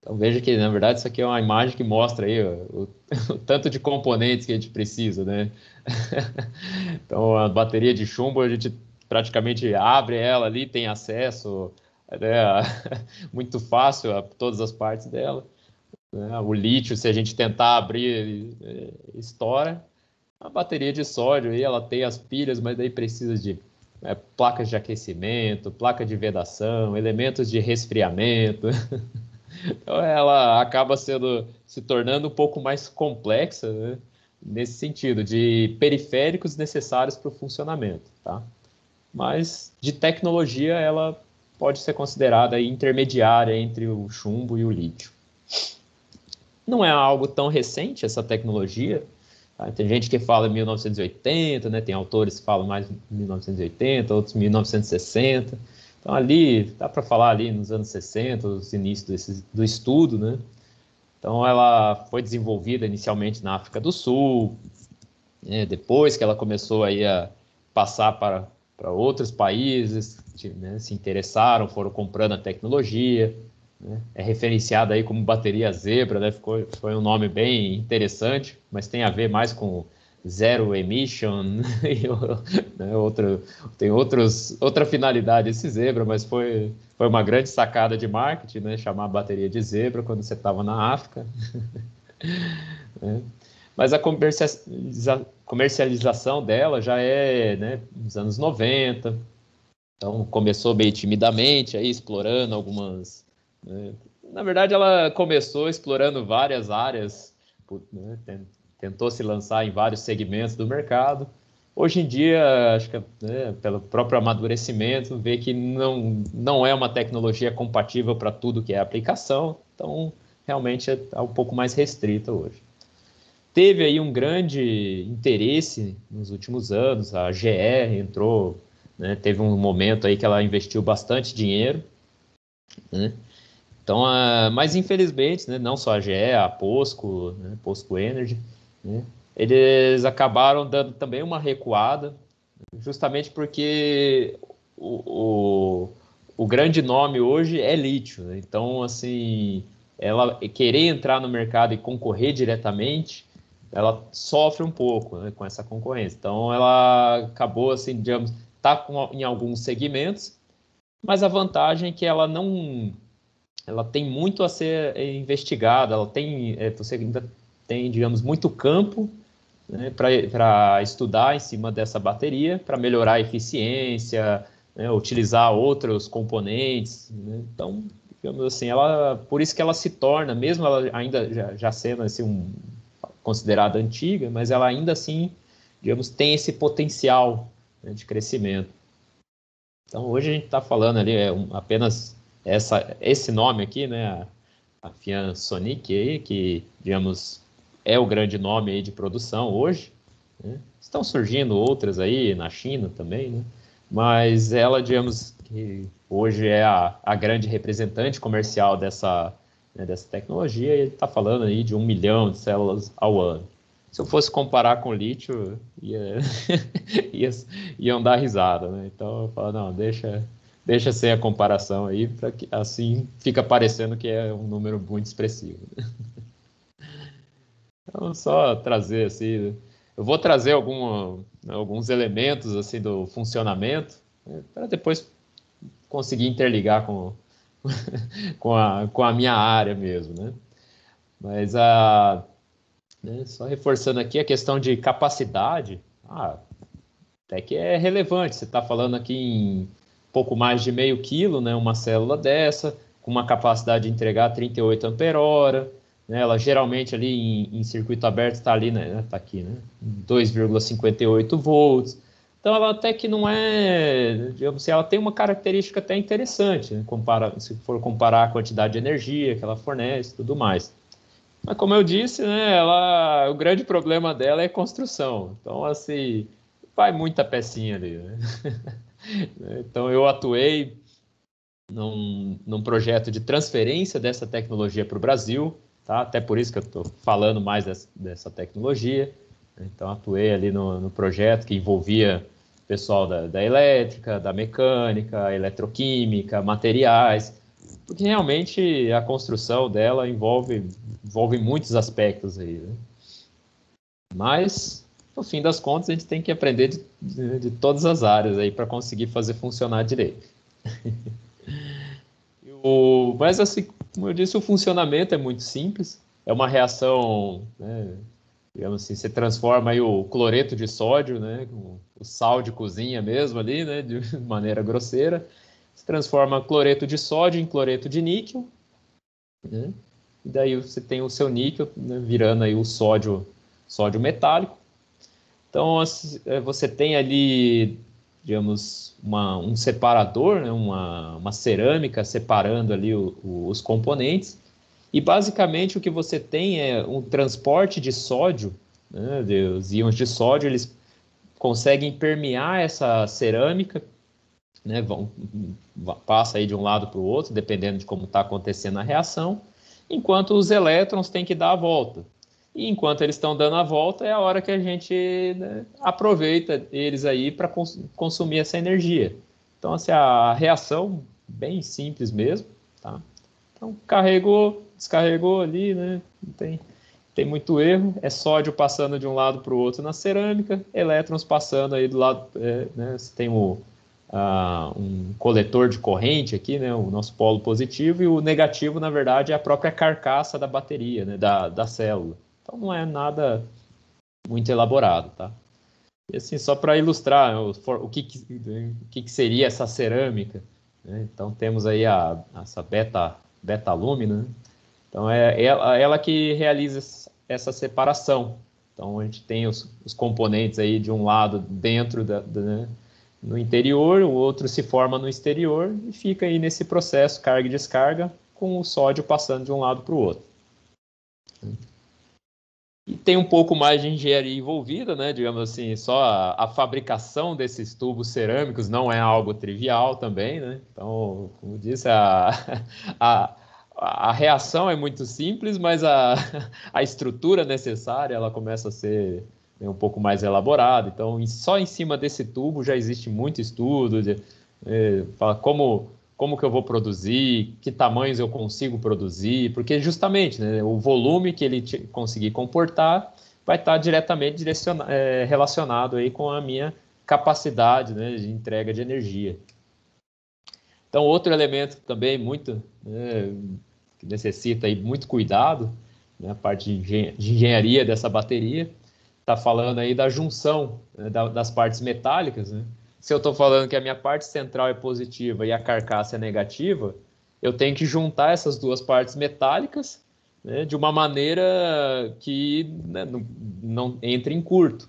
Speaker 1: Então veja que, na verdade, isso aqui é uma imagem que mostra aí o tanto de componentes que a gente precisa, né? Então, a bateria de chumbo, a gente praticamente abre ela ali, tem acesso, né, muito fácil a todas as partes dela, né? O lítio, se a gente tentar abrir, ele estoura. A bateria de sódio, aí, ela tem as pilhas, mas daí precisa de placas de aquecimento, placa de vedação, elementos de resfriamento. Então, ela acaba se tornando um pouco mais complexa, né? Nesse sentido, de periféricos necessários para o funcionamento, tá? Mas, de tecnologia, ela pode ser considerada aí intermediária entre o chumbo e o lítio. Não é algo tão recente essa tecnologia, tá? Tem gente que fala em 1980, né? Tem autores que falam mais em 1980, outros em 1960. Então ali, dá para falar ali nos anos 60, os inícios do estudo, né? Então ela foi desenvolvida inicialmente na África do Sul, né? Depois que ela começou aí a passar para outros países, né? Se interessaram, foram comprando a tecnologia, né? É referenciada aí como bateria Zebra, né? Foi um nome bem interessante, mas tem a ver mais com zero emission, né? Tem outra finalidade esse Zebra, mas foi uma grande sacada de marketing, né? Chamar a bateria de Zebra quando você estava na África. Né? Mas a comercialização dela já é, né, nos anos 90, então começou bem timidamente, aí explorando algumas... Né? Na verdade, ela começou explorando várias áreas, né? Tentou se lançar em vários segmentos do mercado. Hoje em dia, acho que, né, pelo próprio amadurecimento, vê que não é uma tecnologia compatível para tudo que é aplicação, então realmente é um pouco mais restrita hoje. Teve aí um grande interesse nos últimos anos, a GE entrou, né, teve um momento aí que ela investiu bastante dinheiro, né? Então, mas infelizmente, né, não só a GE, a POSCO, né, POSCO Energy, né, eles acabaram dando também uma recuada, justamente porque o grande nome hoje é lítio, né? Então, assim, ela querer entrar no mercado e concorrer diretamente, ela sofre um pouco, né, com essa concorrência. Então, ela acabou, assim, digamos, em alguns segmentos, mas a vantagem é que ela tem muito a ser investigada, você ainda tem, digamos, muito campo, né, para estudar em cima dessa bateria, para melhorar a eficiência, né, utilizar outros componentes, né? Então, digamos assim, por isso que ela se torna, mesmo ela ainda já sendo assim, considerada antiga, mas ela ainda assim, digamos, tem esse potencial, né, de crescimento. Então, hoje a gente está falando ali apenas esse nome aqui, né, a Fian Sonic aí, que, digamos, é o grande nome aí de produção hoje, né? Estão surgindo outras aí na China também, né? Mas ela, digamos, que hoje é a grande representante comercial né, dessa tecnologia, e ele está falando aí de 1 milhão de células ao ano. Se eu fosse comparar com lítio, iam dar risada, né? Então eu falo, não, deixa ser a comparação aí, para que assim fica parecendo que é um número muito expressivo. Então, só trazer assim, eu vou trazer alguns elementos assim do funcionamento, né, para depois conseguir interligar com a minha área mesmo, né? Mas né, só reforçando aqui a questão de capacidade, até que é relevante. Você está falando aqui em pouco mais de meio quilo, né, uma célula dessa, com uma capacidade de entregar 38 ampere-hora, né, ela geralmente ali em circuito aberto está ali, né, tá aqui, né, 2,58 volts. Então ela até que não é, digamos assim, ela tem uma característica até interessante, né, se for comparar a quantidade de energia que ela fornece e tudo mais. Mas como eu disse, né, o grande problema dela é construção. Então, assim, vai muita pecinha ali, né? Então, eu atuei num projeto de transferência dessa tecnologia para o Brasil, tá? Até por isso que eu estou falando mais dessa tecnologia. Então, atuei ali no projeto que envolvia pessoal da elétrica, da mecânica, eletroquímica, materiais, porque realmente a construção dela envolve muitos aspectos aí, né? Mas, no fim das contas, a gente tem que aprender de todas as áreas aí para conseguir fazer funcionar direito. Mas, assim, como eu disse, o funcionamento é muito simples. É uma reação, né, digamos assim, você transforma aí o cloreto de sódio, né, o sal de cozinha mesmo ali, né, de maneira grosseira. Você transforma cloreto de sódio em cloreto de níquel. né? E daí você tem o seu níquel, né, virando aí o sódio metálico. Então, você tem ali, digamos, um separador, né, uma cerâmica separando ali os componentes. E, basicamente, o que você tem é um transporte de sódio, né, os íons de sódio, eles conseguem permear essa cerâmica, né, passa aí de um lado para o outro, dependendo de como está acontecendo a reação, enquanto os elétrons têm que dar a volta. E enquanto eles estão dando a volta, é a hora que a gente, né, aproveita eles aí para consumir essa energia. Então, assim, a reação bem simples mesmo, tá? Então, carregou, descarregou ali, né? Não tem muito erro. É sódio passando de um lado para o outro na cerâmica, elétrons passando aí do lado, né? Você tem um coletor de corrente aqui, né? O nosso polo positivo, e o negativo, na verdade, é a própria carcaça da bateria, né? Da célula. Então, não é nada muito elaborado, tá? E assim, só para ilustrar o que seria essa cerâmica, né? Então, temos aí essa beta-alúmina, né? Então, é ela que realiza essa separação. Então, a gente tem os componentes aí de um lado dentro né, no interior, o outro se forma no exterior e fica aí nesse processo carga e descarga com o sódio passando de um lado para o outro. E tem um pouco mais de engenharia envolvida, né? Digamos assim, só a fabricação desses tubos cerâmicos não é algo trivial também, né? Então, como disse, a, a reação é muito simples, mas a estrutura necessária ela começa a ser, né, um pouco mais elaborada. Então, só em cima desse tubo já existe muito estudo de como que eu vou produzir, que tamanhos eu consigo produzir, porque justamente, né, o volume que ele conseguir comportar vai estar diretamente relacionado aí com a minha capacidade, né, de entrega de energia. Então, outro elemento também muito, né, que necessita aí muito cuidado, né, a parte de engenharia dessa bateria, está falando aí da junção, né, das partes metálicas, né? Se eu estou falando que a minha parte central é positiva e a carcaça é negativa, eu tenho que juntar essas duas partes metálicas, né, de uma maneira que, né, não entre em curto.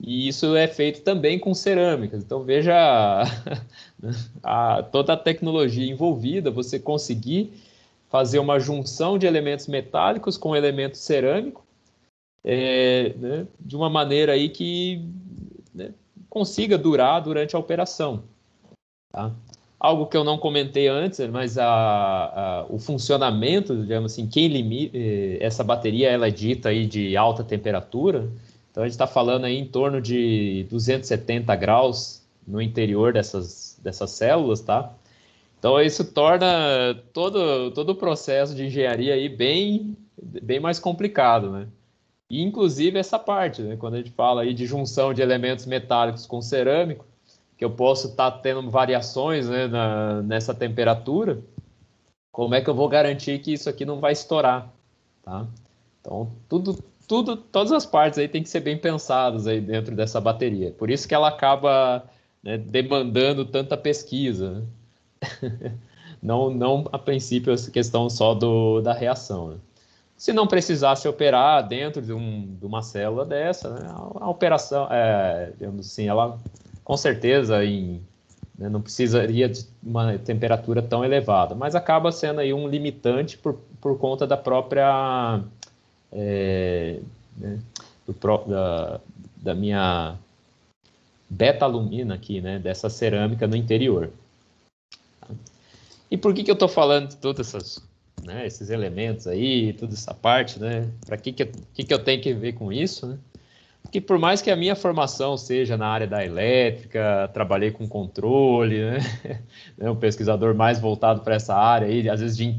Speaker 1: E isso é feito também com cerâmicas. Então, veja toda a tecnologia envolvida, você conseguir fazer uma junção de elementos metálicos com elementos cerâmicos, né, de uma maneira aí que, né, consiga durar durante a operação. Tá? Algo que eu não comentei antes, mas o funcionamento, digamos assim, essa bateria ela é dita aí de alta temperatura, então a gente está falando aí em torno de 270 graus no interior dessas células, tá? Então isso torna todo o processo de engenharia aí bem mais complicado, né? E inclusive essa parte, né? Quando a gente fala aí de junção de elementos metálicos com cerâmico, que eu posso estar tendo variações, né, nessa temperatura, como é que eu vou garantir que isso aqui não vai estourar, tá? Então, todas as partes aí tem que ser bem pensadas aí dentro dessa bateria. Por isso que ela acaba, né, demandando tanta pesquisa, né? Não a princípio essa questão só da reação, né? Se não precisasse operar dentro de uma célula dessa, né, a operação, digamos assim, ela com certeza né, não precisaria de uma temperatura tão elevada, mas acaba sendo aí um limitante por conta da própria, né, da minha beta-alumina aqui, né, dessa cerâmica no interior. E por que eu estou falando de todas esses elementos aí, toda essa parte, né? Para que eu tenho que ver com isso, né? Porque por mais que a minha formação seja na área da elétrica, trabalhei com controle, né? Um pesquisador mais voltado para essa área aí, às vezes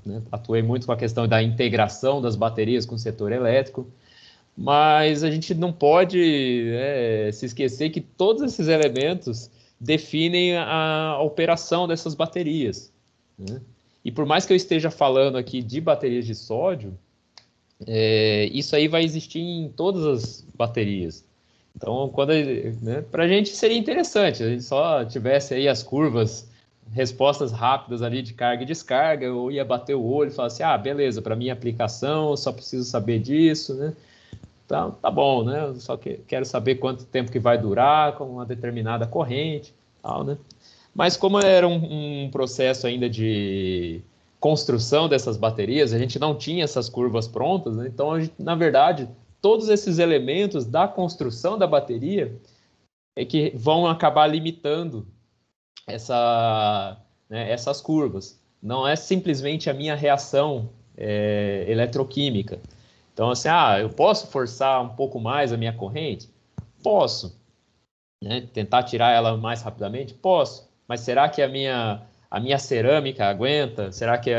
Speaker 1: né, atuei muito com a questão da integração das baterias com o setor elétrico, mas a gente não pode se esquecer que todos esses elementos definem a operação dessas baterias, né? E por mais que eu esteja falando aqui de baterias de sódio, isso aí vai existir em todas as baterias. Então, né, para a gente seria interessante, a gente só tivesse aí as curvas respostas rápidas ali de carga e descarga, eu ia bater o olho e falar assim, beleza, para minha aplicação eu só preciso saber disso, né? Então, tá bom, né? Eu só quero saber quanto tempo que vai durar com uma determinada corrente, tal, né? Mas como era um processo ainda de construção dessas baterias, a gente não tinha essas curvas prontas, né? Então, na verdade, todos esses elementos da construção da bateria é que vão acabar limitando essas curvas. Não é simplesmente a minha reação eletroquímica. Então, assim, eu posso forçar um pouco mais a minha corrente? Posso. Né? Tentar tirar ela mais rapidamente? Posso. Mas será que a minha cerâmica aguenta? Será que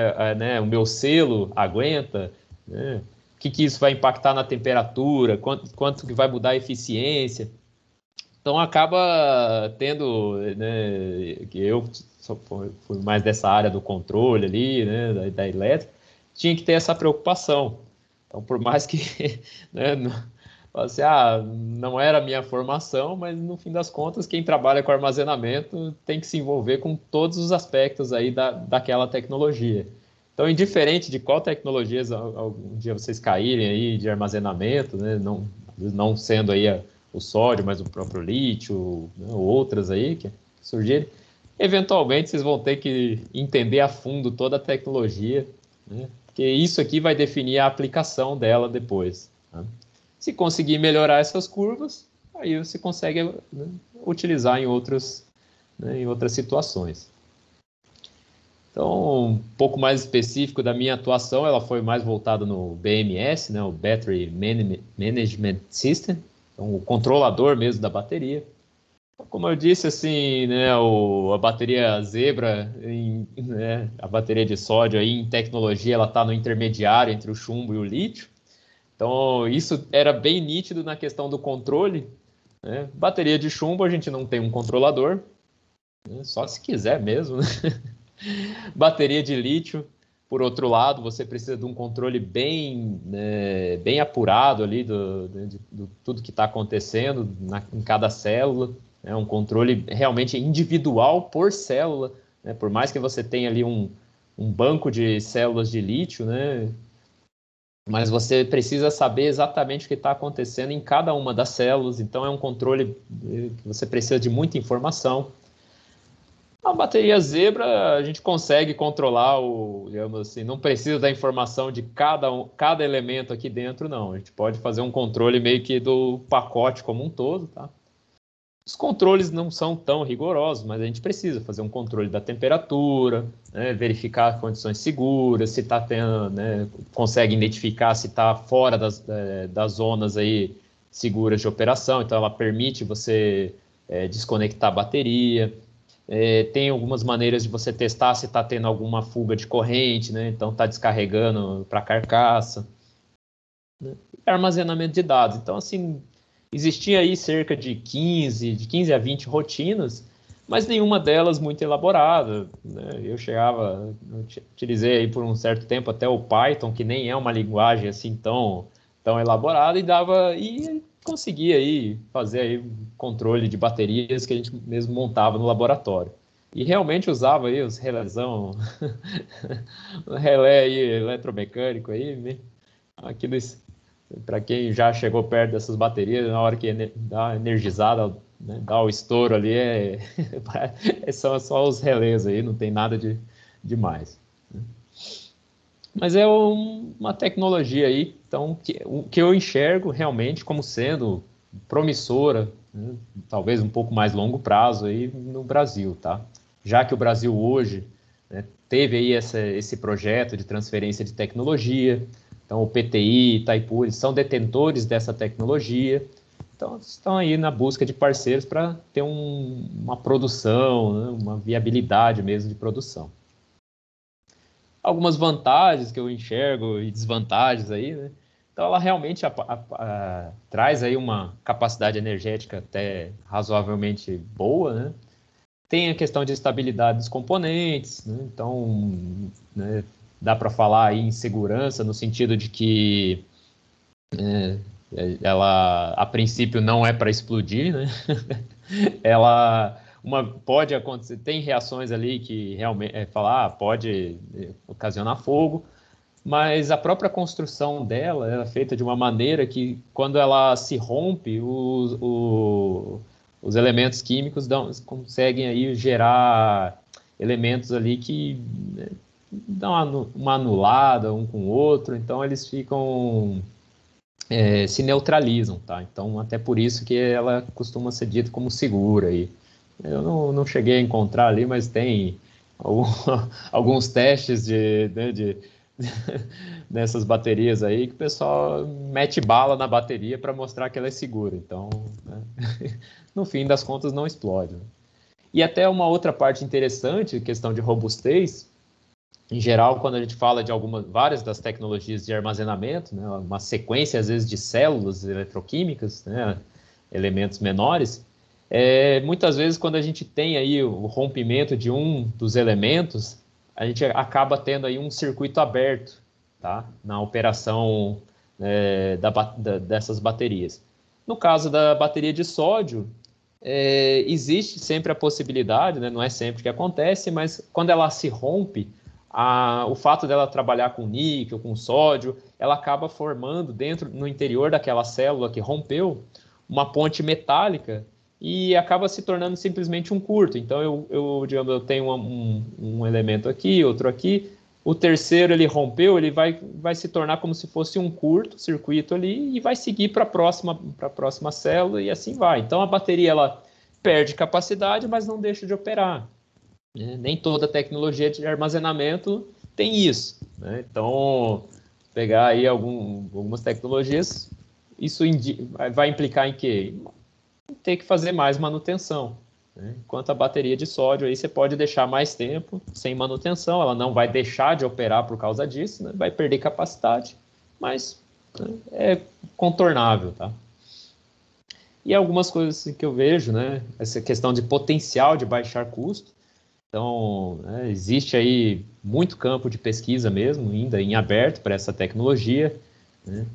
Speaker 1: o meu selo aguenta? Né? O que isso vai impactar na temperatura? Quanto que vai mudar a eficiência? Então acaba tendo, né, que eu fui mais dessa área do controle ali, né, da elétrica, tinha que ter essa preocupação. Então, por mais que, né, assim, não era a minha formação, mas no fim das contas, quem trabalha com armazenamento tem que se envolver com todos os aspectos aí daquela tecnologia. Então, indiferente de qual tecnologia algum dia vocês caírem aí de armazenamento, né, não sendo aí o sódio, mas o próprio lítio, né, ou outras aí que surgirem, eventualmente vocês vão ter que entender a fundo toda a tecnologia, né, porque isso aqui vai definir a aplicação dela depois. Tá? Se conseguir melhorar essas curvas, aí você consegue, né, utilizar em outras situações. Então, um pouco mais específico da minha atuação, ela foi mais voltada no BMS, né, o Battery Management System, então, o controlador mesmo da bateria. Como eu disse, assim, né, a bateria Zebra, né, a bateria de sódio aí, em tecnologia, ela está no intermediário entre o chumbo e o lítio. Então, isso era bem nítido na questão do controle. Né? Bateria de chumbo, a gente não tem um controlador, né, só se quiser mesmo. Né? Bateria de lítio, por outro lado, você precisa de um controle bem, né, bem apurado ali de tudo que está acontecendo em cada célula. É um controle realmente individual por célula. Né? Por mais que você tenha ali um banco de células de lítio, né? Mas você precisa saber exatamente o que está acontecendo em cada uma das células. Então, é um controle que você precisa de muita informação. A bateria Zebra, a gente consegue controlar digamos assim, não precisa da informação de cada elemento aqui dentro, não. A gente pode fazer um controle meio que do pacote como um todo, tá? Os controles não são tão rigorosos, mas a gente precisa fazer um controle da temperatura, né, verificar condições seguras, se está tendo, né, consegue identificar se está fora das zonas aí seguras de operação, então ela permite você desconectar a bateria. Tem algumas maneiras de você testar se está tendo alguma fuga de corrente, né? Então está descarregando para a carcaça. Né? Armazenamento de dados. Então, assim, existia aí cerca de 15 a 20 rotinas, mas nenhuma delas muito elaborada. Né? Eu utilizei aí por um certo tempo até o Python, que nem é uma linguagem assim tão elaborada, e conseguia aí fazer aí controle de baterias que a gente mesmo montava no laboratório. E realmente usava aí os relézão, relé aí eletromecânico aí, aquilo, para quem já chegou perto dessas baterias, na hora que dá energizada, né, dá o estouro ali, são só os relés aí, não tem nada de demais. Mas é uma tecnologia aí, então, que eu enxergo realmente como sendo promissora, né, talvez um pouco mais longo prazo aí no Brasil, tá? Já que o Brasil hoje, né, teve aí esse projeto de transferência de tecnologia, então o PTI, Itaipu, eles são detentores dessa tecnologia, então estão aí na busca de parceiros para ter uma produção, né, uma viabilidade mesmo de produção. Algumas vantagens que eu enxergo e desvantagens aí, né? Então ela realmente traz aí uma capacidade energética até razoavelmente boa, né? Tem a questão de estabilidade dos componentes, né? Então, né, dá para falar aí em segurança no sentido de que ela a princípio não é para explodir, né? pode acontecer, tem reações ali que realmente pode ocasionar fogo, mas a própria construção dela é feita de uma maneira que, quando ela se rompe, os elementos químicos conseguem aí gerar elementos ali que, né, dão uma anulada um com o outro, então eles ficam... se neutralizam, tá? Então, até por isso que ela costuma ser dita como segura. E eu não cheguei a encontrar ali, mas tem alguns testes dessas baterias aí que o pessoal mete bala na bateria para mostrar que ela é segura. Então, né, no fim das contas, não explode. E até uma outra parte interessante, questão de robustez. Em geral, quando a gente fala de várias das tecnologias de armazenamento, né, uma sequência, às vezes, de células eletroquímicas, né, elementos menores, muitas vezes, quando a gente tem aí o rompimento de um dos elementos, a gente acaba tendo aí um circuito aberto, tá, na operação dessas baterias. No caso da bateria de sódio, existe sempre a possibilidade, né, não é sempre que acontece, mas quando ela se rompe, o fato dela trabalhar com níquel, com sódio, ela acaba formando no interior daquela célula que rompeu uma ponte metálica e acaba se tornando simplesmente um curto. Então, eu tenho um elemento aqui, outro aqui, o terceiro ele rompeu, ele vai se tornar como se fosse um curto-circuito ali e vai seguir para a próxima célula e assim vai. Então, a bateria ela perde capacidade, mas não deixa de operar. Nem toda tecnologia de armazenamento tem isso, né? Então, pegar aí algumas tecnologias, isso vai implicar em quê? Ter que fazer mais manutenção, né? Enquanto a bateria de sódio, aí você pode deixar mais tempo sem manutenção, ela não vai deixar de operar por causa disso, né? Vai perder capacidade, mas, né, é contornável, tá? E algumas coisas assim, que eu vejo, né? Essa questão de potencial de baixar custo. Então, né, existe aí muito campo de pesquisa mesmo, ainda em aberto para essa tecnologia, né?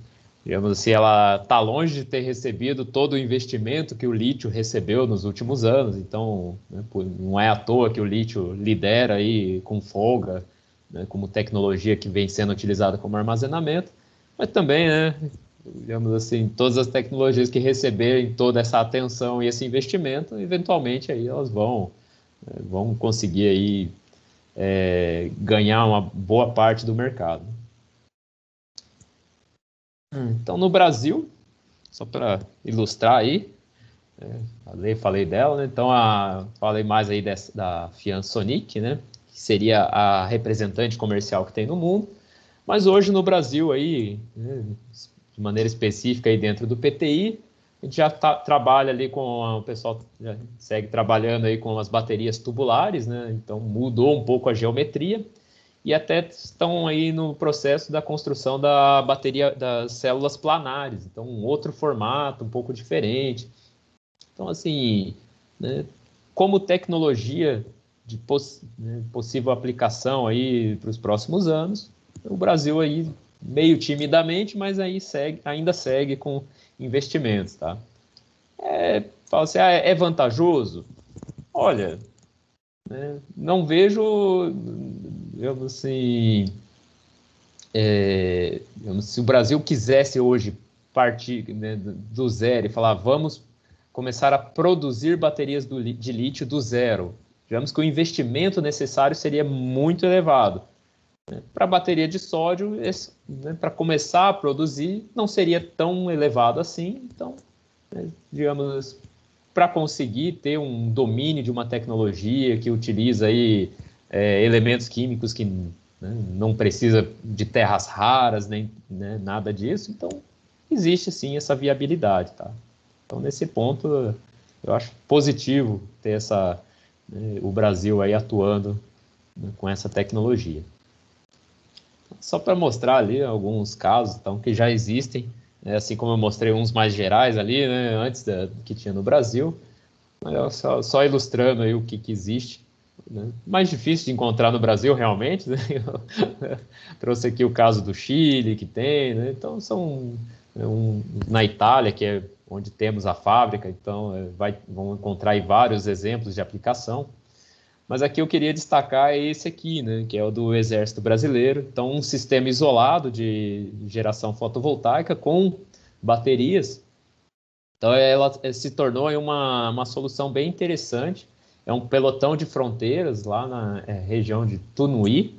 Speaker 1: Digamos assim, ela está longe de ter recebido todo o investimento que o lítio recebeu nos últimos anos, então, né, não é à toa que o lítio lidera aí com folga, né, como tecnologia que vem sendo utilizada como armazenamento, mas também, né, digamos assim, todas as tecnologias que receberem toda essa atenção e esse investimento, eventualmente aí elas vão conseguir aí, ganhar uma boa parte do mercado. Então, no Brasil, só para ilustrar aí, falei dela, né? Então, falei mais aí da Fiansonic, né? Que seria a representante comercial que tem no mundo, mas hoje no Brasil aí, né, de maneira específica aí dentro do PTI, a gente já trabalha ali o pessoal já segue trabalhando aí com as baterias tubulares, né? Então mudou um pouco a geometria e até estão aí no processo da construção da bateria das células planares, então um outro formato, um pouco diferente. Então, assim, né, como tecnologia de possível aplicação aí para os próximos anos, o Brasil aí meio timidamente, mas aí ainda segue com investimentos, tá? Fala assim, é vantajoso? Olha, né, não vejo, digamos assim, se o Brasil quisesse hoje partir, né, do zero e falar, vamos começar a produzir baterias de lítio do zero, digamos que o investimento necessário seria muito elevado. Para a bateria de sódio, né, para começar a produzir, não seria tão elevado assim. Então, né, digamos, para conseguir ter um domínio de uma tecnologia que utiliza aí, elementos químicos que, né, não precisa de terras raras, nem, né, nada disso, então existe sim essa viabilidade, tá? Então, nesse ponto, eu acho positivo ter o Brasil aí atuando, né, com essa tecnologia. Só para mostrar ali alguns casos, então, que já existem, né, assim como eu mostrei uns mais gerais ali, né, antes que tinha no Brasil, só ilustrando aí o que existe, né? Mais difícil de encontrar no Brasil realmente, né? Eu trouxe aqui o caso do Chile que tem, né? Então na Itália, que é onde temos a fábrica, então vão encontrar aí vários exemplos de aplicação. Mas aqui eu queria destacar esse aqui, né, que é o do Exército Brasileiro. Então, um sistema isolado de geração fotovoltaica com baterias. Então, ela se tornou aí uma solução bem interessante. É um pelotão de fronteiras lá na região de Tunuí.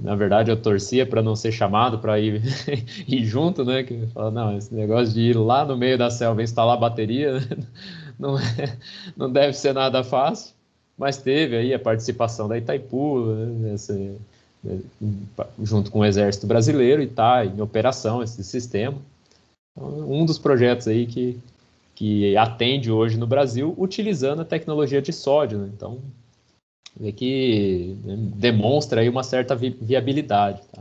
Speaker 1: Na verdade, eu torcia para não ser chamado para ir, ir junto, né? Que fala, não, esse negócio de ir lá no meio da selva instalar bateria não, não deve ser nada fácil. Mas teve aí a participação da Itaipu, né, junto com o Exército Brasileiro, e está em operação esse sistema. Então, um dos projetos aí que atende hoje no Brasil utilizando a tecnologia de sódio, né? Então, é que, né, demonstra aí uma certa viabilidade, tá?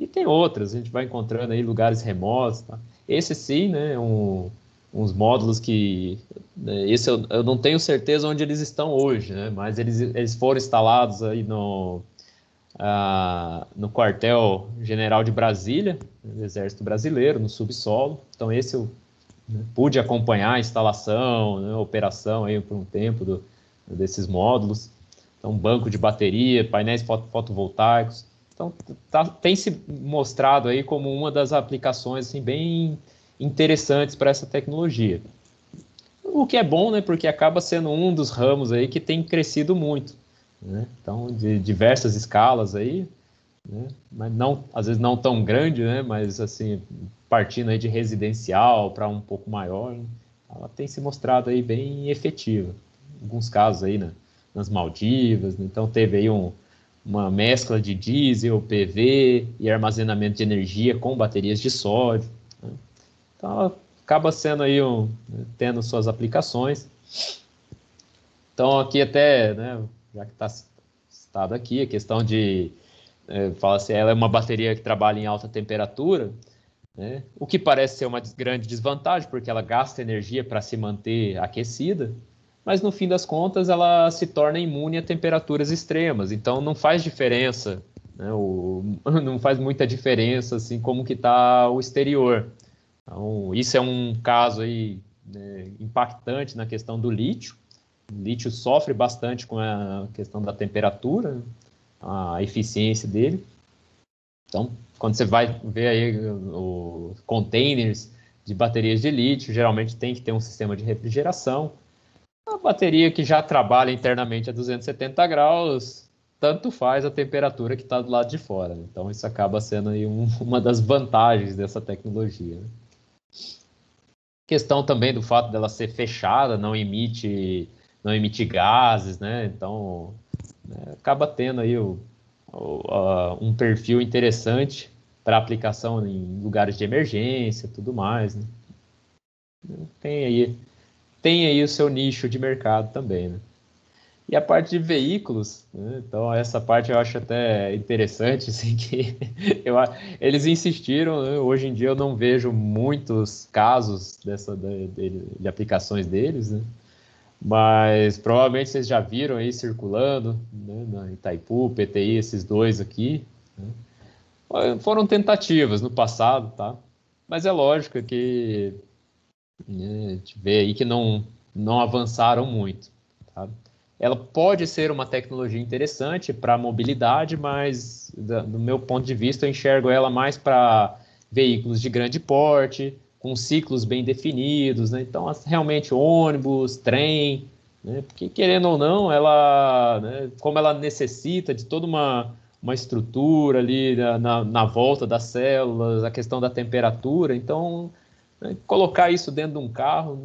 Speaker 1: E tem outras, a gente vai encontrando aí lugares remotos, tá? Esse sim, né, uns módulos que, né, esse eu não tenho certeza onde eles estão hoje, né, mas eles foram instalados aí no quartel-general de Brasília, do Exército Brasileiro, no subsolo. Então esse eu, né, pude acompanhar a instalação, né, a operação aí por um tempo desses módulos. Então, banco de bateria, painéis fotovoltaicos. Então, tem se mostrado aí como uma das aplicações assim, bem interessantes para essa tecnologia. O que é bom, né, porque acaba sendo um dos ramos aí que tem crescido muito, né? Então, de diversas escalas aí, né? Mas não, às vezes não tão grande, né, mas assim, partindo aí de residencial para um pouco maior, né? Ela tem se mostrado aí bem efetiva. Em alguns casos aí, né, nas Maldivas, né? Então teve aí uma mescla de diesel, PV e armazenamento de energia com baterias de sódio, né? Então ela acaba sendo aí tendo suas aplicações. Então aqui até, né, já que está citado aqui, a questão de fala assim, ela é uma bateria que trabalha em alta temperatura, né? O que parece ser uma grande desvantagem, porque ela gasta energia para se manter aquecida, mas no fim das contas ela se torna imune a temperaturas extremas, então não faz diferença, né? Não faz muita diferença assim como que está o exterior. Então, isso é um caso aí, né, impactante na questão do lítio. O lítio sofre bastante com a questão da temperatura, né, a eficiência dele. Então, quando você vai ver aí os containers de baterias de lítio, geralmente tem que ter um sistema de refrigeração. A bateria que já trabalha internamente a 270 graus, tanto faz a temperatura que está do lado de fora, né? Então, isso acaba sendo aí uma das vantagens dessa tecnologia, né? Questão também do fato dela ser fechada, não emite gases, né? Então, né, acaba tendo aí um perfil interessante para aplicação em lugares de emergência, tudo mais, né? Tem aí o seu nicho de mercado também, né? E a parte de veículos, né? Então essa parte eu acho até interessante, assim, que eles insistiram, né? Hoje em dia eu não vejo muitos casos de aplicações deles, né? Mas provavelmente vocês já viram aí circulando, né, na Itaipu, PTI, esses dois aqui, né? Foram tentativas no passado, tá? Mas é lógico que, né, a gente vê aí que não avançaram muito, tá? Ela pode ser uma tecnologia interessante para a mobilidade, mas do meu ponto de vista eu enxergo ela mais para veículos de grande porte, com ciclos bem definidos, né? Então, realmente ônibus, trem, né? Porque querendo ou não, ela, né, como ela necessita de toda uma estrutura ali na volta das células, a questão da temperatura, então, né, colocar isso dentro de um carro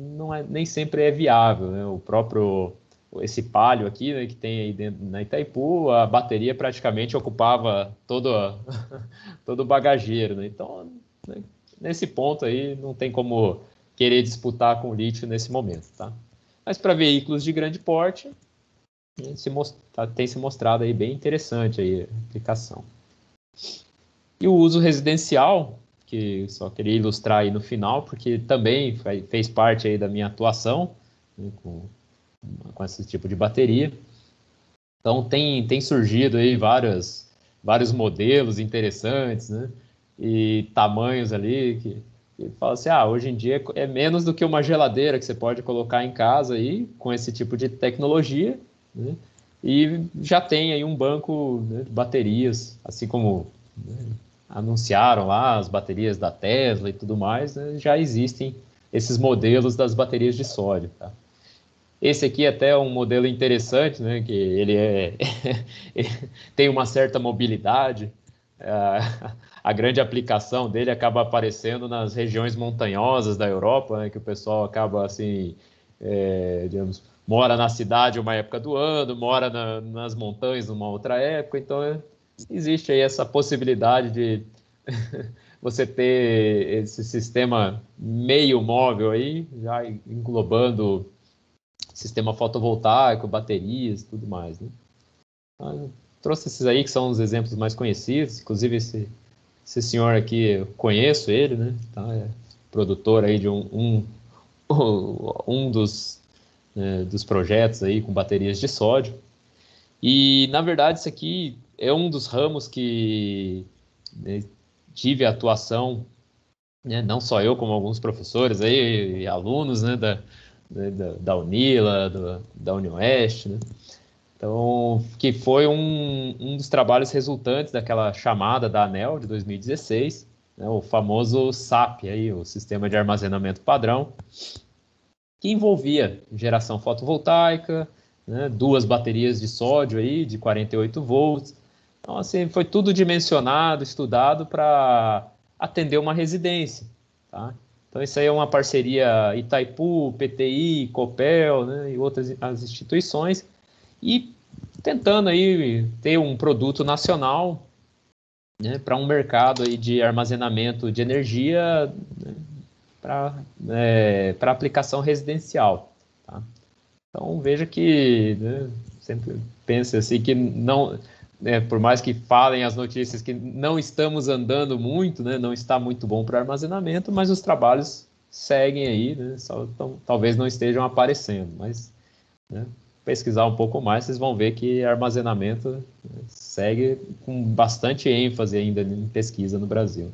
Speaker 1: nem sempre é viável, né? O próprio esse Palio aqui, né, que tem aí dentro na Itaipu, a bateria praticamente ocupava todo o bagageiro, né? Então, né, nesse ponto aí não tem como querer disputar com o lítio nesse momento, tá? Mas para veículos de grande porte, tem se mostrado aí bem interessante aí a aplicação. E o uso residencial, que só queria ilustrar aí no final, porque também fez parte aí da minha atuação, né, com esse tipo de bateria. Então tem surgido aí vários modelos interessantes, né? E tamanhos ali que Ele fala assim, hoje em dia é menos do que uma geladeira que você pode colocar em casa aí, com esse tipo de tecnologia, né? E já tem aí um banco, né, de baterias, assim como, né, anunciaram lá as baterias da Tesla e tudo mais, né, já existem esses modelos das baterias de sódio, tá? Esse aqui até é um modelo interessante, né, que ele tem uma certa mobilidade. A grande aplicação dele acaba aparecendo nas regiões montanhosas da Europa, né, que o pessoal acaba assim, digamos, mora na cidade uma época do ano, mora nas montanhas numa outra época, então existe aí essa possibilidade de você ter esse sistema meio móvel aí, já englobando sistema fotovoltaico, baterias, tudo mais, né? Então, trouxe esses aí que são os exemplos mais conhecidos, inclusive esse senhor aqui, eu conheço ele, né? Tá? É produtor aí de um dos projetos aí com baterias de sódio. E, na verdade, isso aqui é um dos ramos que, né, tive atuação, né, não só eu, como alguns professores aí, e alunos, né, da Unila, da UniOeste, né? Então, que foi um dos trabalhos resultantes daquela chamada da ANEEL de 2016, né, o famoso SAP, aí, o Sistema de Armazenamento Padrão, que envolvia geração fotovoltaica, né, 2 baterias de sódio aí, de 48 volts. Então, assim, foi tudo dimensionado, estudado para atender uma residência, tá? Então, isso aí é uma parceria Itaipu, PTI, Copel, né, e outras as instituições, e tentando aí ter um produto nacional, né, para um mercado aí de armazenamento de energia, né, para aplicação residencial, tá? Então veja que, né, sempre pensa assim que não, né, por mais que falem as notícias que não estamos andando muito, né, não está muito bom para armazenamento, mas os trabalhos seguem aí, né, talvez não estejam aparecendo, mas, né, pesquisar um pouco mais, vocês vão ver que armazenamento, né, segue com bastante ênfase ainda em pesquisa no Brasil.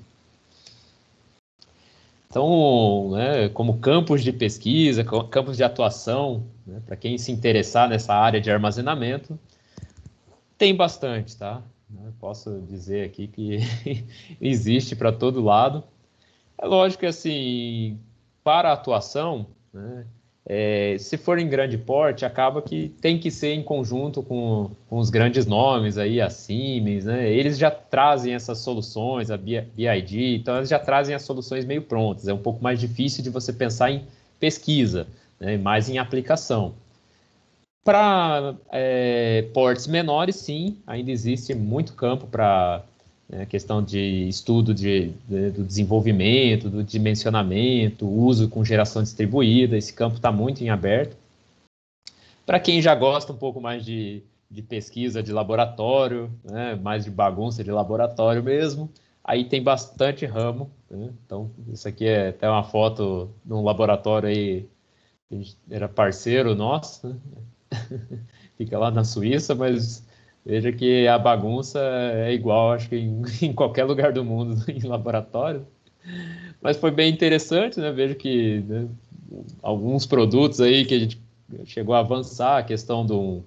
Speaker 1: Então, né, como campos de pesquisa, campos de atuação, né, para quem se interessar nessa área de armazenamento, tem bastante, tá? Posso dizer aqui que existe para todo lado. É lógico que, assim, para a atuação, né, se for em grande porte, acaba que tem que ser em conjunto com os grandes nomes aí, a Siemens, né? Eles já trazem essas soluções, a BID, então eles já trazem as soluções meio prontas. É um pouco mais difícil de você pensar em pesquisa, né, mais em aplicação. Para portes menores, sim, ainda existe muito campo para, né, questão de estudo do desenvolvimento, do dimensionamento, uso com geração distribuída. Esse campo está muito em aberto. Para quem já gosta um pouco mais de pesquisa de laboratório, né, mais de bagunça de laboratório mesmo, aí tem bastante ramo, né? Então, isso aqui é até uma foto de um laboratório aí, que a gente era parceiro nosso, né? Fica lá na Suíça, mas veja que a bagunça é igual, acho que em qualquer lugar do mundo, em laboratório. Mas foi bem interessante, né? Vejo que, né, alguns produtos aí que a gente chegou a avançar, a questão do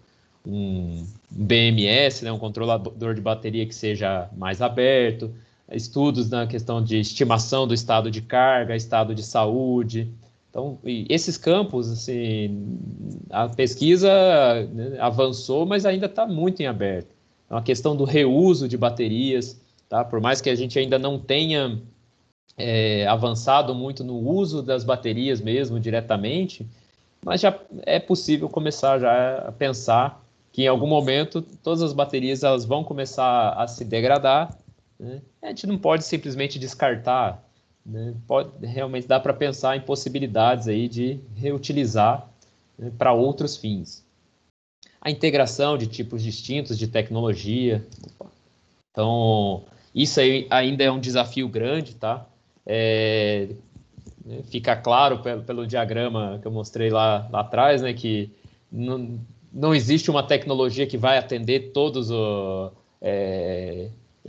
Speaker 1: um BMS, né, um controlador de bateria que seja mais aberto, estudos na questão de estimação do estado de carga, estado de saúde. Então, esses campos, assim, a pesquisa, né, avançou, mas ainda está muito em aberto. Então, a questão do reuso de baterias, tá? Por mais que a gente ainda não tenha avançado muito no uso das baterias mesmo diretamente, mas já é possível começar já a pensar que em algum momento todas as baterias elas vão começar a se degradar, né? A gente não pode simplesmente descartar, né? Realmente dá para pensar em possibilidades aí de reutilizar, né, para outros fins. A integração de tipos distintos de tecnologia. Então, isso aí ainda é um desafio grande, tá? Fica claro pelo diagrama que eu mostrei lá atrás, né, que não existe uma tecnologia que vai atender todos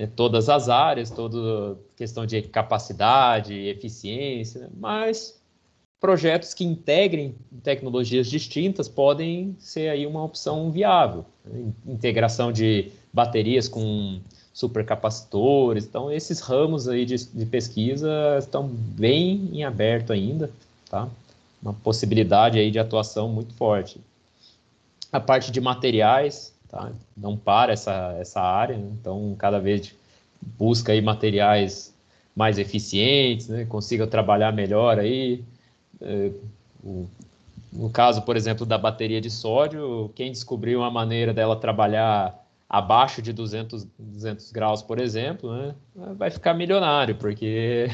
Speaker 1: todas as áreas, toda questão de capacidade, eficiência, né? Mas projetos que integrem tecnologias distintas podem ser aí uma opção viável. Né? Integração de baterias com supercapacitores. Então, esses ramos aí de pesquisa estão bem em aberto ainda, tá? Uma possibilidade aí de atuação muito forte. A parte de materiais, tá? Não para essa área, né? Então, cada vez busca aí materiais mais eficientes, né? Consiga trabalhar melhor aí. No caso, por exemplo, da bateria de sódio, quem descobriu uma maneira dela trabalhar abaixo de 200 graus, por exemplo, né, vai ficar milionário, porque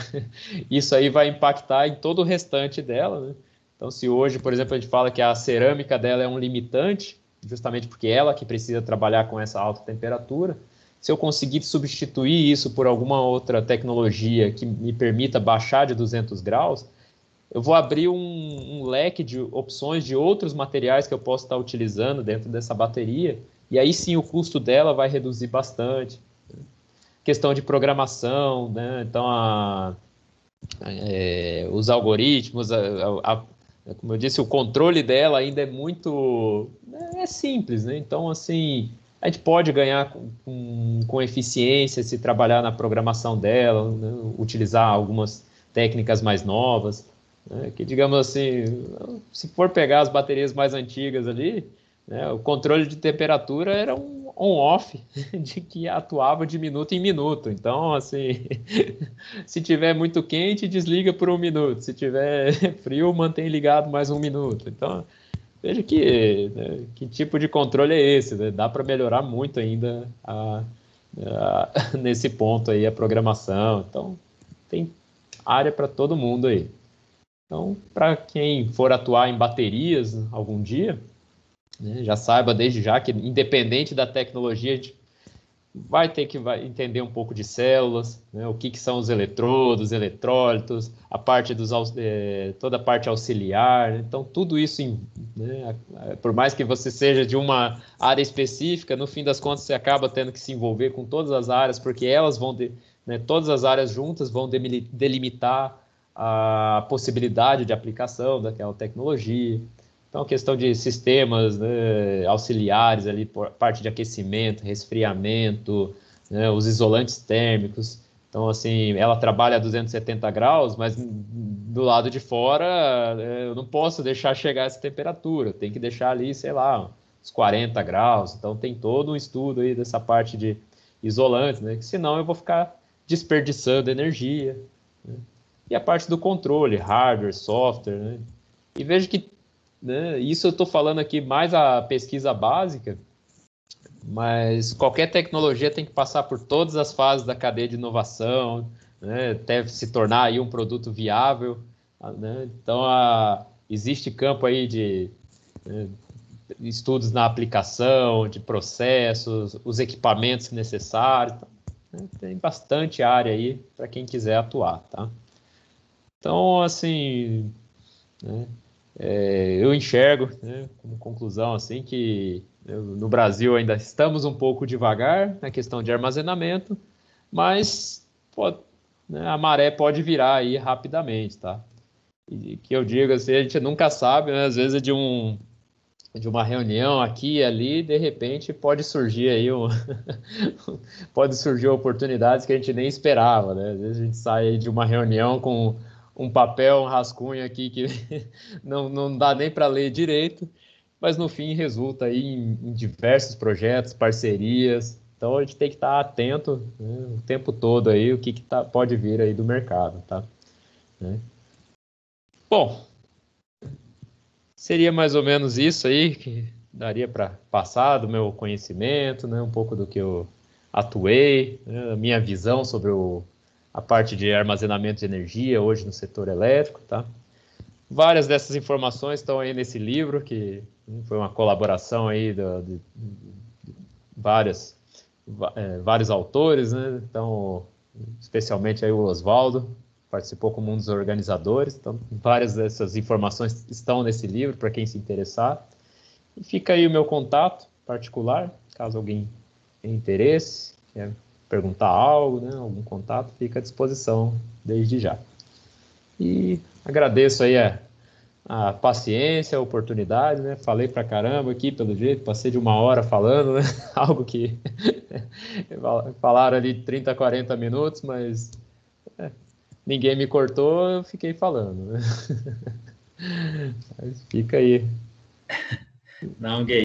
Speaker 1: isso aí vai impactar em todo o restante dela, né? Então, se hoje, por exemplo, a gente fala que a cerâmica dela é um limitante, justamente porque ela que precisa trabalhar com essa alta temperatura, se eu conseguir substituir isso por alguma outra tecnologia que me permita baixar de 200 graus, eu vou abrir um leque de opções de outros materiais que eu posso estar utilizando dentro dessa bateria, e aí sim o custo dela vai reduzir bastante. Questão de programação, né? Então, os algoritmos, como eu disse, o controle dela ainda é muito simples, né? Então, assim, a gente pode ganhar com eficiência se trabalhar na programação dela, né? Utilizar algumas técnicas mais novas. Que, digamos assim, se for pegar as baterias mais antigas ali, né, o controle de temperatura era um on-off de que atuava de minuto em minuto. Então, assim, se tiver muito quente, desliga por 1 minuto. Se tiver frio, mantém ligado mais 1 minuto. Então, veja que tipo de controle é esse, né? Dá para melhorar muito ainda nesse ponto aí a programação. Então, tem área para todo mundo aí. Então, para quem for atuar em baterias algum dia, né, já saiba desde já que, independente da tecnologia, a gente vai ter que entender um pouco de células, né, o que são os eletrodos, eletrólitos, a parte toda a parte auxiliar. Né, então, tudo isso, né, por mais que você seja de uma área específica, no fim das contas você acaba tendo que se envolver com todas as áreas, porque elas vão, né, todas as áreas juntas vão delimitar a possibilidade de aplicação daquela tecnologia. Então, a questão de sistemas, né, auxiliares, ali, parte de aquecimento, resfriamento, né, os isolantes térmicos. Então, assim, ela trabalha a 270 graus, mas do lado de fora eu não posso deixar chegar essa temperatura, tem que deixar ali, sei lá, uns 40 graus. Então, tem todo um estudo aí dessa parte de isolantes, né, que senão eu vou ficar desperdiçando energia, né? E a parte do controle, hardware, software, né? E vejo que, né, isso eu estou falando aqui mais a pesquisa básica, mas qualquer tecnologia tem que passar por todas as fases da cadeia de inovação, né, até se tornar aí um produto viável, né? Então, existe campo aí de estudos na aplicação, de processos, os equipamentos necessários, né? Tem bastante área aí para quem quiser atuar, tá? Então, assim, né, eu enxergo, né, como conclusão, assim, que no Brasil ainda estamos um pouco devagar na questão de armazenamento, mas né, a maré pode virar aí rapidamente, tá? E que eu digo assim, a gente nunca sabe, né, às vezes de uma reunião aqui e ali, de repente pode surgir aí pode surgir oportunidades que a gente nem esperava, né? Às vezes a gente sai de uma reunião com um papel, um rascunho aqui que não dá nem para ler direito, mas no fim resulta aí em diversos projetos, parcerias. Então a gente tem que estar atento, né, o tempo todo aí o que pode vir aí do mercado, tá? Né? Bom, seria mais ou menos isso aí que daria para passar do meu conhecimento, né, um pouco do que eu atuei, né, a minha visão sobre a parte de armazenamento de energia hoje no setor elétrico, tá? Várias dessas informações estão aí nesse livro, que foi uma colaboração aí de vários autores, né? Então, especialmente aí o Oswaldo, participou como um dos organizadores, então várias dessas informações estão nesse livro, para quem se interessar. E fica aí o meu contato particular, caso alguém tenha interesse, perguntar algo, né, algum contato, fica à disposição desde já. E agradeço aí a paciência, a oportunidade, né? Falei pra caramba aqui, pelo jeito, passei de 1 hora falando, né? Algo que falaram ali 30, 40 minutos, mas ninguém me cortou, eu fiquei falando, né? Mas fica aí.
Speaker 3: Não, Gui.